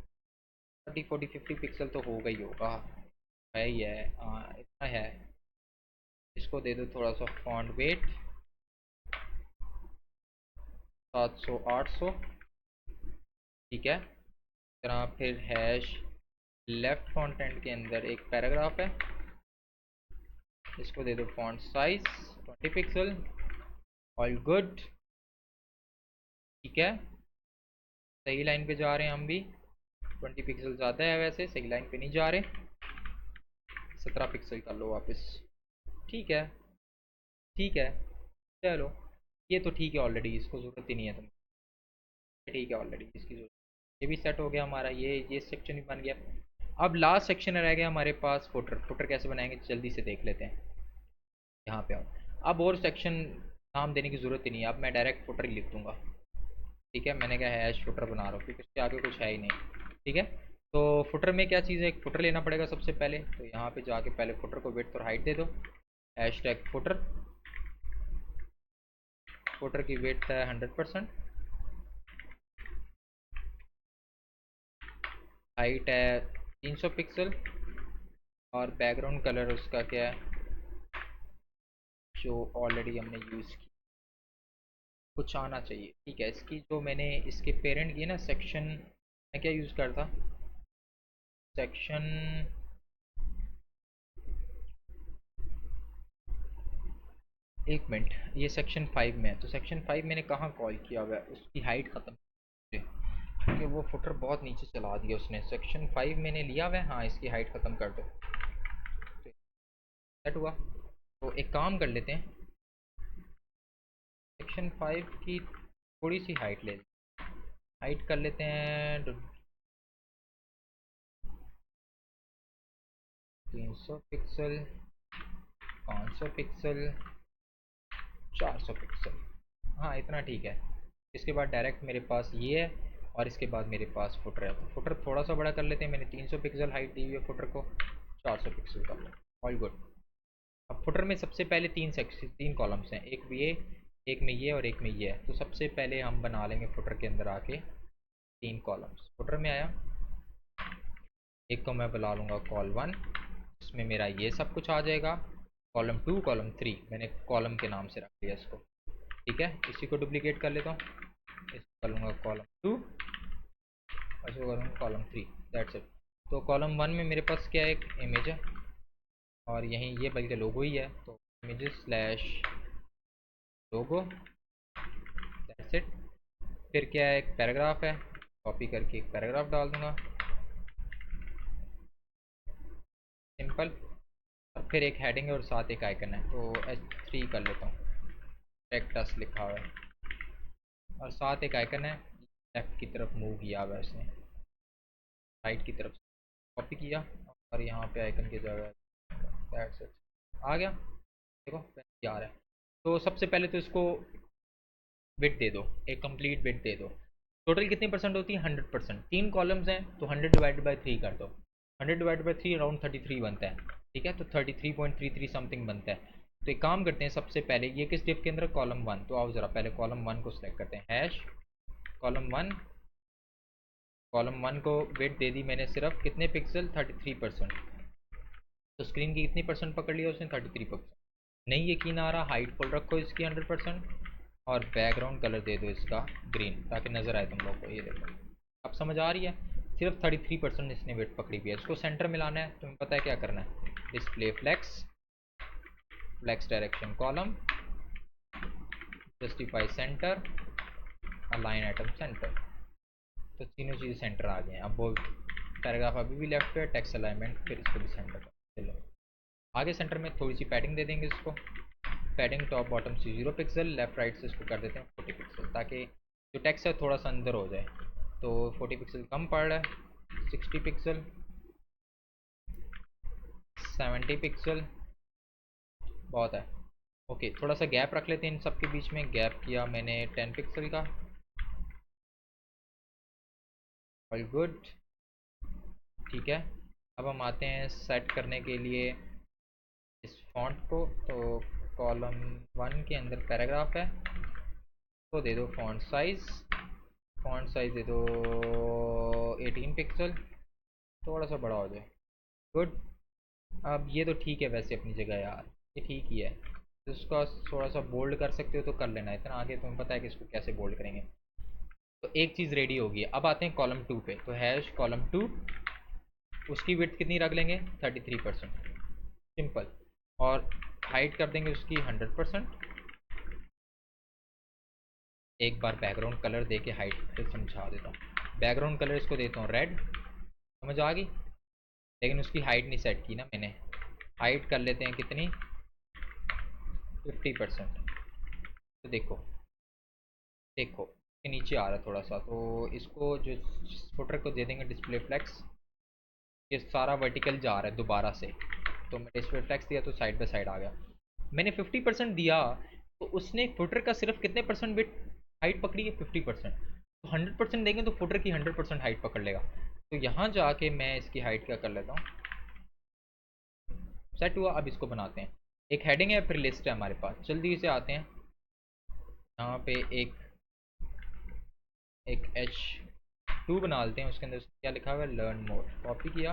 A: 30 40 50 पिक्सल तो होगा ही होगा, है ही है, इतना है। इसको दे दो थोड़ा सा फॉन्ट वेट 700 800, ठीक है। तरह फिर हैश लेफ्ट कंटेंट के अंदर एक पैराग्राफ है, इसको दे दो font size 20 pixel, all good, ठीक है। सही लाइन पे जा रहे हैं हम भी, 20 पिक्सल ज़्यादा है वैसे, सही लाइन पे नहीं जा रहे। 17 पिक्सल कर लो वापस, ठीक है, ठीक है। चलो ये तो ठीक है ऑलरेडी, इसको ज़रूरत ही नहीं है तुम्हें, ठीक है ऑलरेडी इसकी ज़रूरत। ये भी सेट हो गया हमारा, ये सेक्शन भी बन गया। अब लास्ट सेक्शन रह गया हमारे पास फुटर। फुटर कैसे बनाएंगे जल्दी से देख लेते हैं, यहाँ पे आओ। अब और सेक्शन नाम देने की ज़रूरत ही नहीं है, अब मैं डायरेक्ट फुटर ही लिख दूंगा, ठीक है। मैंने कहा हैश फुटर बना रहा हूँ क्योंकि उसके आगे कुछ है ही नहीं, ठीक है। तो फुटर में क्या चीज़ है, एक फुटर लेना पड़ेगा सबसे पहले। तो यहाँ पे जाके पहले फुटर को विड्थ और हाइट दे दो, हैश टैग फुटर, फुटर की विड्थ है 100%, हाइट है 300 पिक्सल, और बैकग्राउंड कलर उसका क्या है, जो ऑलरेडी हमने यूज़ की, कुछ आना चाहिए, ठीक है। इसकी जो मैंने इसके पेरेंट की ना सेक्शन, मैं क्या यूज़ करता, सेक्शन, एक मिनट, ये सेक्शन 5 में है, तो सेक्शन 5 मैंने कहाँ कॉल किया हुआ है, उसकी हाइट ख़त्म, क्योंकि वो फुटर बहुत नीचे चला दिया उसने। सेक्शन 5 मैंने लिया हुआ है, हाँ इसकी हाइट ख़त्म कर दो, सेट हुआ। तो एक काम कर लेते हैं, सेक्शन 5 की थोड़ी सी हाइट ले, हाइट कर लेते हैं 300 पिक्सल, 500 पिक्सल, 400 पिक्सल, हाँ इतना ठीक है। इसके बाद डायरेक्ट मेरे पास ये है, और इसके बाद मेरे पास फुटर है, तो फुटर थोड़ा सा बड़ा कर लेते हैं। मैंने 300 पिक्सल हाइट दी हुई है फुटर को, 400 पिक्सल कर लो, ऑल गुड। अब फुटर में सबसे पहले तीन सेक्शन, तीन कॉलम्स हैं, एक में ये, एक में ये और एक में ये है। तो सबसे पहले हम बना लेंगे फुटर के अंदर आके तीन कॉलम्स। फुटर में आया, एक को मैं बुला लूँगा कॉल 1, इसमें मेरा ये सब कुछ आ जाएगा। कॉलम 2 कॉलम 3 मैंने कॉलम के नाम से रख लिया इसको, ठीक है। इसी को डुप्लीकेट कर लेता हूँ, इसको कर लूँगा कॉलम 2, इसको करूँगा कॉलम 3, दैट्स इट। तो कॉलम 1 में मेरे पास क्या है, एक इमेज है, और यहीं ये बल्कि लोगो ही है, तो images slash logo, that's it. फिर क्या है, एक पैराग्राफ है, कॉपी करके एक पैराग्राफ डाल दूँगा, सिंपल। और फिर एक हेडिंग है और साथ एक आइकन है, तो H3 कर लेता हूँ, टेक्टस लिखा हुआ है और साथ एक आइकन है। लेफ्ट की तरफ मूव किया हुआ है उसने, राइट की तरफ कॉपी किया और यहाँ पे आइकन की जगह दैट्स इट, आ गया। देखो आ रहा है। तो सबसे पहले तो इसको बिट दे दो, एक कंप्लीट बिट दे दो। टोटल कितनी परसेंट होती है? 100%। 3 कॉलम्स हैं तो 100 डिवाइडेड बाई 3 कर दो। 100 डिवाइडेड बाई 3 अराउंड 33 बनता है, ठीक है, तो 33.33 समथिंग बनता है। तो एक काम करते हैं, सबसे पहले ये किस डिव के अंदर? कॉलम 1। तो आओ ज़रा पहले कॉलम 1 को सिलेक्ट करते हैं, हैश कॉलम 1। कॉलम 1 को वेट दे दी मैंने सिर्फ कितने पिक्सल? 33%। तो स्क्रीन की कितनी परसेंट पकड़ लिया उसने? 33%। नहीं यकीन आ रहा, हाइट फुल रखो इसकी 100% और बैकग्राउंड कलर दे दो इसका ग्रीन, ताकि नज़र आए तुम लोग को। ये देखो अब समझ आ रही है। सिर्फ 33% इसने वेट पकड़ी हुई है। इसको सेंटर मिलाना है, तुम्हें पता है क्या करना है? Display flex, flex direction column, justify centre, align item center. तो तीनों चीज़ें सेंटर आ गए हैं। अब वो पैराग्राफ अभी भी लेफ्ट पे, टेक्स्ट अलाइनमेंट, फिर इसको भी सेंटर कर। चलो आगे सेंटर में थोड़ी सी पैडिंग दे देंगे इसको। पैडिंग टॉप बॉटम से 0 पिक्सल, लेफ्ट राइट से इसको कर देते हैं 40 पिक्सल, ताकि जो टेक्स्ट है थोड़ा सा अंदर हो जाए। तो 40 पिक्सल कम पड़ रहा है, 60 पिक्सल, 70 पिक्सल, बहुत है। ओके, थोड़ा सा गैप रख लेते हैं इन सब के बीच में। गैप किया मैंने 10 पिक्सल का, ऑल गुड, ठीक है। अब हम आते हैं सेट करने के लिए इस फॉन्ट को। तो कॉलम 1 के अंदर पैराग्राफ है, तो दे दो फॉन्ट साइज़। फॉन्ट साइज़ दे दो 18 पिक्सल, थोड़ा सा बड़ा हो जाए, गुड। अब ये तो ठीक है वैसे अपनी जगह यार, ये ठीक ही है। तो इसका थोड़ा सा बोल्ड कर सकते हो तो कर लेना, इतना आगे तुम्हें पता है कि इसको कैसे बोल्ड करेंगे। तो एक चीज़ रेडी होगी। अब आते हैं कॉलम 2 पे। तो हैश कॉलम 2, उसकी विड्थ कितनी रख लेंगे? 33%, सिंपल। और हाइट कर देंगे उसकी 100%। एक बार बैकग्राउंड कलर दे के हाइट समझा देता हूँ। बैकग्राउंड कलर इसको देता हूँ रेड, समझ आ गई। लेकिन उसकी हाइट नहीं सेट की ना मैंने। हाइट कर लेते हैं कितनी? 50%। तो देखो देखो के नीचे आ रहा है थोड़ा सा, तो इसको जो फुटर को दे देंगे डिस्प्ले फ्लेक्स। ये सारा वर्टिकल जा रहा है दोबारा से, तो मैं डिस्प्ले फ्लेक्स दिया तो साइड बाय साइड आ गया। मैंने 50% दिया, तो उसने फुटर का सिर्फ कितने परसेंट विड्थ हाइट पकड़ी है? 50%। तो 100% देंगे तो फुटर की 100% हाइट पकड़ लेगा। तो यहाँ जाके मैं इसकी हाइट क्या कर लेता हूँ, सेट हुआ। अब इसको बनाते हैं। एक हेडिंग है, फिर लिस्ट है हमारे पास। जल्दी से आते हैं यहाँ पे एक एक H2 बना लेते हैं। उसके अंदर क्या लिखा हुआ है? Learn more. कॉपी किया,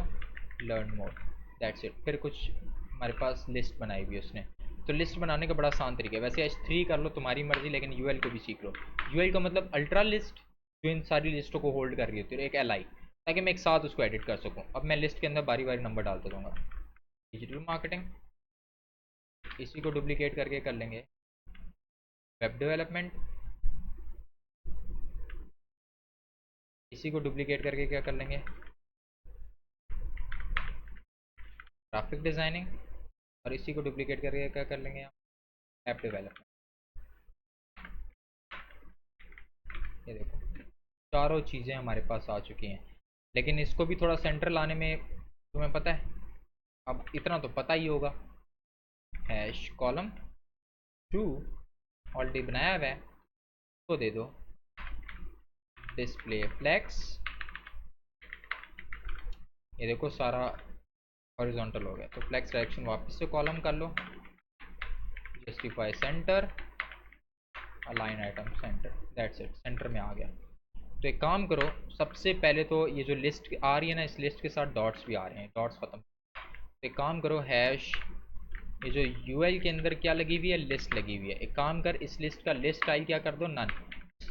A: लर्न मोर, दैट्स इट। फिर कुछ हमारे पास लिस्ट बनाई हुई है उसने। तो लिस्ट बनाने का बड़ा आसान तरीका है वैसे। H3 कर लो तुम्हारी मर्जी, लेकिन यूएल को भी सीख लो। यूएल का मतलब अल्ट्रा लिस्ट, जो इन सारी लिस्टों को होल्ड कर रही होती है। एक LI, ताकि मैं एक साथ उसको एडिट कर सकूँ। अब मैं लिस्ट के अंदर बारी बारी नंबर डालता रहूँगा। डिजिटल मार्केटिंग, इसी को डुप्लीकेट करके कर लेंगे। वेब डेवलपमेंट, इसी को डुप्लीकेट करके क्या कर लेंगे? ग्राफिक डिज़ाइनिंग, और इसी को डुप्लीकेट करके क्या कर लेंगे? App development. ये देखो चारों चीज़ें हमारे पास आ चुकी हैं। लेकिन इसको भी थोड़ा सेंटर लाने में तुम्हें पता है, अब इतना तो पता ही होगा, हैश कॉलम 2 ऑलरेडी बनाया हुआ है, तो दे दो डिस्प्ले फ्लेक्स। ये देखो सारा हॉरिजॉन्टल हो गया। तो फ्लेक्स डायरेक्शन वापस से कॉलम कर लो, justify centre, align item centre, that's it, centre में आ गया। तो एक काम करो, सबसे पहले तो ये जो लिस्ट आ रही है ना, इस लिस्ट के साथ डॉट्स भी आ रहे हैं, डॉट्स खत्म। तो एक काम करो, हैश ये जो यूएल के अंदर क्या लगी हुई है? लिस्ट लगी हुई है। एक काम कर, इस लिस्ट का लिस्ट स्टाइल क्या कर दो? नन।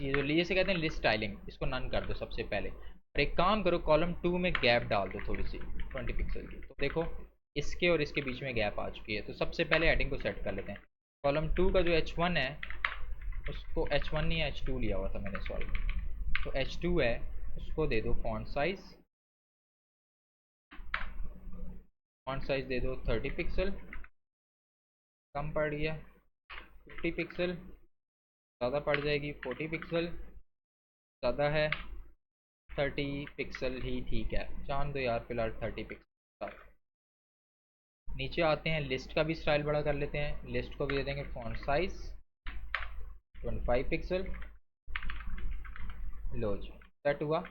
A: ये जो लिए से कहते हैं लिस्ट स्टाइलिंग, इसको नन कर दो सबसे पहले। और एक काम करो, कॉलम 2 में गैप डाल दो थोड़ी सी 20 पिक्सल की। तो देखो इसके और इसके बीच में गैप आ चुकी है। तो सबसे पहले हेडिंग को सेट कर लेते हैं। कॉलम 2 का जो H1 है, उसको H1 नहीं H2 लिया हुआ था मैंने, सॉरी। तो H2 है, उसको दे दो फॉन्ट साइज। फॉन्ट साइज दे दो 30 पिक्सल। कम पड़ गया 50 पिक्सल, ज़्यादा पड़ जाएगी 40 पिक्सल, ज़्यादा है 30 पिक्सल ही ठीक है, जान दो यार फिलहाल 30 पिक्सल। नीचे आते हैं, लिस्ट का भी स्टाइल बड़ा कर लेते हैं, लिस्ट को भी दे देंगे फॉन्ट साइज 25 पिक्सल। लो जी सेट हुआ।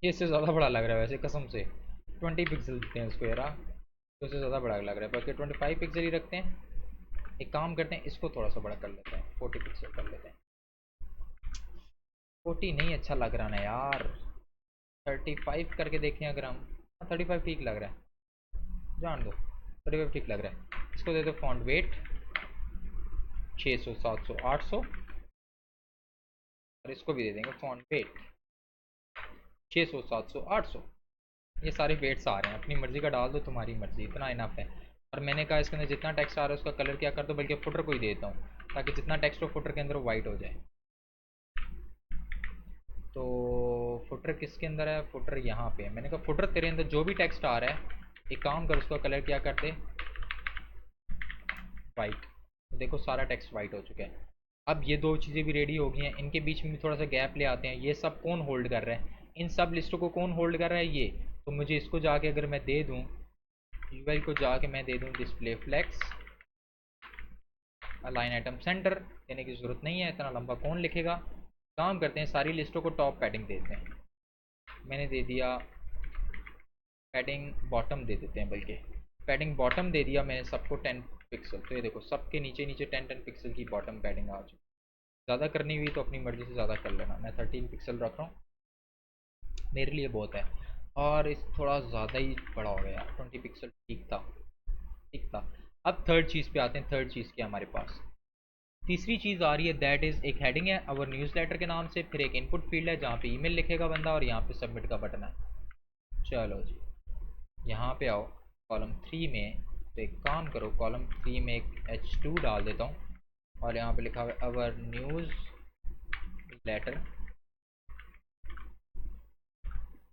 A: ये इससे ज़्यादा बड़ा लग रहा है वैसे कसम से, 20 पिक्सल देते हैं उसको यार, तो उससे ज़्यादा बड़ा लग रहा है, बाकी 25 पिक्सल ही रखते हैं। एक काम करते हैं, इसको थोड़ा सा बड़ा कर लेते हैं, 40 पिक्सल कर लेते हैं। 40 नहीं अच्छा लग रहा ना यार, 35 करके देखें अगर हम। हाँ 35 ठीक लग रहा है, जान दो 35 ठीक लग रहा है। इसको दे दो फॉन्ट वेट 600 700 800, और इसको भी दे देंगे फॉन्ट वेट 600 700 800। ये सारे वेट्स आ रहे हैं, अपनी मर्ज़ी का डाल दो, तुम्हारी मर्ज़ी, इतना इनफ है। और मैंने कहा इसके अंदर जितना टेक्स्ट आ रहा है उसका कलर क्या कर दो, बल्कि फुटर को ही दे देता हूँ, ताकि जितना टेक्स्ट हो फुटर के अंदर वो वाइट हो जाए। तो फुटर किसके अंदर है, फुटर यहाँ पे है। मैंने कहा फुटर तेरे अंदर जो भी टेक्स्ट आ रहा है, एक काम कर उसका कलर क्या कर दे, वाइट। तो देखो सारा टेक्स्ट वाइट हो चुका है। अब ये दो चीज़ें भी रेडी हो गई हैं, इनके बीच में भी थोड़ा सा गैप ले आते हैं। ये सब कौन होल्ड कर रहा है, इन सब लिस्टों को कौन होल्ड कर रहा है, ये। तो मुझे इसको जाके अगर मैं दे दूँ, यूआई को जाके मैं दे दूँ display flex align item center, देने की ज़रूरत नहीं है, इतना लंबा कौन लिखेगा। काम करते हैं, सारी लिस्टों को टॉप पैडिंग देते हैं। मैंने दे दिया पैडिंग बॉटम दे देते हैं, बल्कि पैडिंग बॉटम दे दिया मैंने सबको 10 पिक्सल। तो ये देखो सबके नीचे नीचे 10 पिक्सल की बॉटम पैडिंग आ चुकी। ज़्यादा करनी हुई तो अपनी मर्ज़ी से ज़्यादा कर लेना, मैं 13 पिक्सल रख रहा हूँ, मेरे लिए बहुत है। और इस थोड़ा ज़्यादा ही बड़ा हो गया, 20 पिक्सल ठीक था, ठीक था। अब थर्ड चीज़ पे आते हैं, थर्ड चीज़ क्या हमारे पास, तीसरी चीज़ आ रही है, दैट इज़ एक हेडिंग है अवर न्यूज़लेटर के नाम से, फिर एक इनपुट फील्ड है जहाँ पे ईमेल लिखेगा बंदा, और यहाँ पे सबमिट का बटन है। चलो जी यहाँ पे आओ कॉलम 3 में, तो एक काम करो कॉलम 3 में एक H2 डाल देता हूँ, और यहाँ पे लिखा हुआ है अवर न्यूज़ लेटर,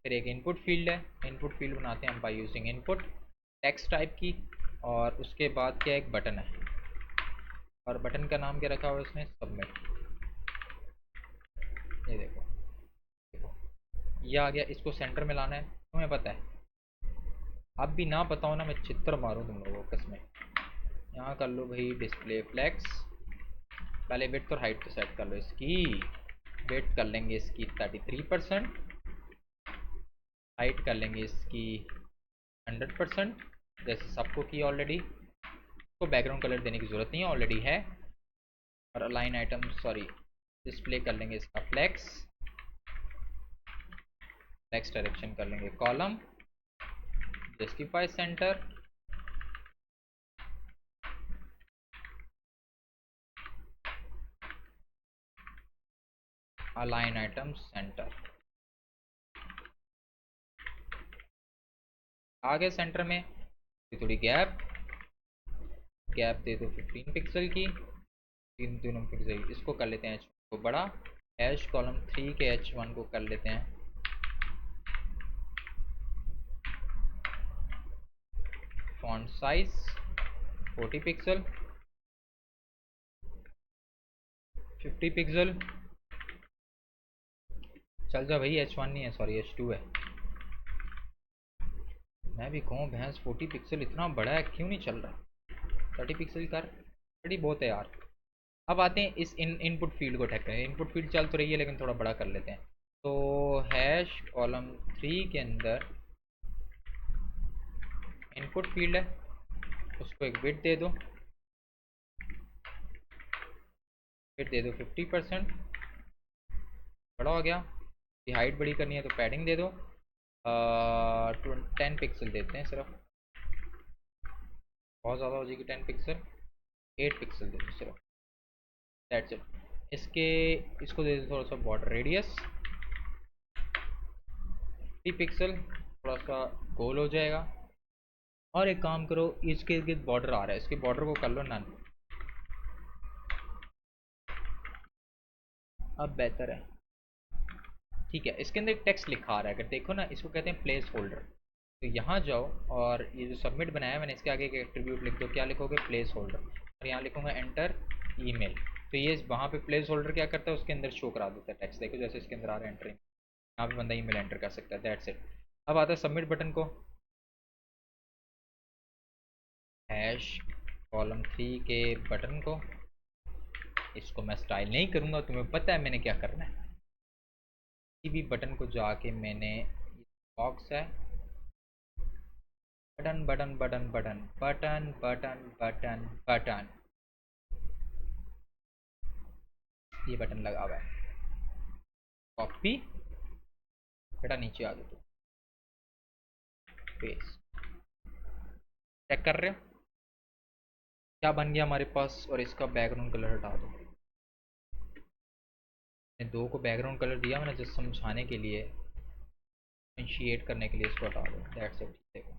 A: फिर एक इनपुट फील्ड है, इनपुट फील्ड बनाते हैं हम by using input text type की, और उसके बाद क्या एक बटन है, और बटन का नाम क्या रखा हुआ है उसने, सबमिट। ये देखो, देखो ये आ गया, इसको सेंटर में लाना है, तुम्हें पता है। अब भी ना पता हो ना, मैं चित्र मारूं तुम लोगों को कसमें। यहाँ कर लो भाई डिस्प्ले फ्लेक्स, पहले वेट और हाइट तो सेट कर लो इसकी, वेट कर लेंगे इसकी 33%, हाइट कर लेंगे इसकी 100%, जैसे सबको की ऑलरेडी। इसको बैकग्राउंड कलर देने की ज़रूरत नहीं है, ऑलरेडी है। और अलाइन आइटम सॉरी डिस्प्ले कर लेंगे इसका फ्लेक्स, फ्लेक्स डायरेक्शन कर लेंगे column, justify centre, align item centre. आगे सेंटर में थोड़ी गैप, गैप दे दो 15 पिक्सल की, तीन तीनों पिक्सल। इसको कर लेते हैं H को बड़ा, हैश कॉलम 3 के H1 को कर लेते हैं फॉन्ट साइज 40 पिक्सल, 50 पिक्सल। चल जा भाई, H1 नहीं है सॉरी H2 है। मैं भी कहूँ भैंस 40 पिक्सल इतना बड़ा है क्यों नहीं चल रहा, 30 पिक्सल कर, 30 बहुत है यार। अब आते हैं इस इनपुट फील्ड को ठेक करें, इनपुट फील्ड चल तो रही है लेकिन थोड़ा बड़ा कर लेते हैं। तो हैश कॉलम 3 के अंदर इनपुट फील्ड है, उसको एक बिट दे दो, बिट दे दो 50%, बड़ा हो गया। ये हाइट बड़ी करनी है तो पैडिंग दे दो 10 पिक्सल देते हैं सिर्फ, बहुत ज़्यादा हो जाएगी 10 पिक्सल, 8 पिक्सल दे दो सिर्फ, दैट्स इट। इसके इसको दे दो थोड़ा सा बॉर्डर रेडियस 50 पिक्सल, थोड़ा सा गोल हो जाएगा। और एक काम करो, इसके इर्द बॉर्डर आ रहा है, इसके बॉर्डर को कर लो नन, अब बेहतर है। ठीक है, इसके अंदर एक टेक्स्ट लिखा आ रहा है, अगर देखो ना इसको कहते हैं प्लेस होल्डर। तो यहाँ जाओ और ये जो सबमिट बनाया है मैंने, इसके आगे एक एट्रीब्यूट लिख दो, क्या लिखोगे, प्लेस होल्डर। और यहाँ लिखूँगा एंटर ईमेल। तो ये वहाँ पे प्लेस होल्डर क्या करता है, उसके अंदर शो करा देता है टेक्स्ट। देखो जैसे इसके अंदर आ रहा है एंटर, यहाँ पे बंदा ईमेल एंटर कर सकता है। That's it. अब आता है सबमिट बटन को, हैश कॉलम 3 के बटन को। इसको मैं स्टाइल नहीं करूँगा, तुम्हें पता है मैंने क्या करना है। किसी भी बटन को जाके मैंने बॉक्स है, button button button button button button button button, ये बटन लगा हुआ है। कॉपी, बेटा नीचे आ दो, पेस्ट। चेक कर रहे हो क्या बन गया हमारे पास। और इसका बैकग्राउंड कलर हटा दो। मैंने 2 को बैकग्राउंड कलर दिया मैंने जस्ट समझाने के लिए, इनिशिएट करने के लिए। इसको हटा दो। That's it. देखो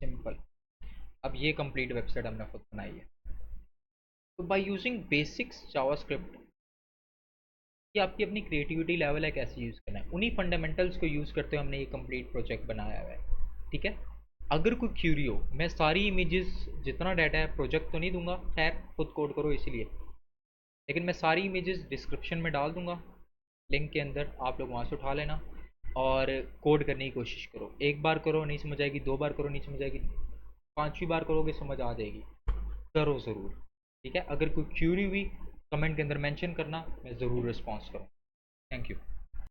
A: सिंपल। अब ये कंप्लीट वेबसाइट हमने खुद बनाई है। तो बाय यूजिंग बेसिक्स जावास्क्रिप्ट, ये आपकी अपनी क्रिएटिविटी लेवल है कैसे यूज़ करना है, उन्हीं फंडामेंटल्स को यूज़ करते हुए हमने ये कंप्लीट प्रोजेक्ट बनाया हुआ है। ठीक है। अगर कोई क्यूरी हो, मैं सारी इमेजेस जितना डाटा है प्रोजेक्ट तो नहीं दूंगा, खैर खुद कोड करो इसीलिए, लेकिन मैं सारी इमेजेस डिस्क्रिप्शन में डाल दूंगा लिंक के अंदर, आप लोग वहाँ से उठा लेना और कोड करने की कोशिश करो। एक बार करो नहीं समझ आएगी, 2 बार करो नहीं समझ आएगी, 5वीं बार करोगे समझ आ जाएगी। करो ज़रूर। ठीक है। अगर कोई क्यूरी हुई कमेंट के अंदर मेंशन करना, मैं ज़रूर रिस्पॉन्स करूँ। Thank you.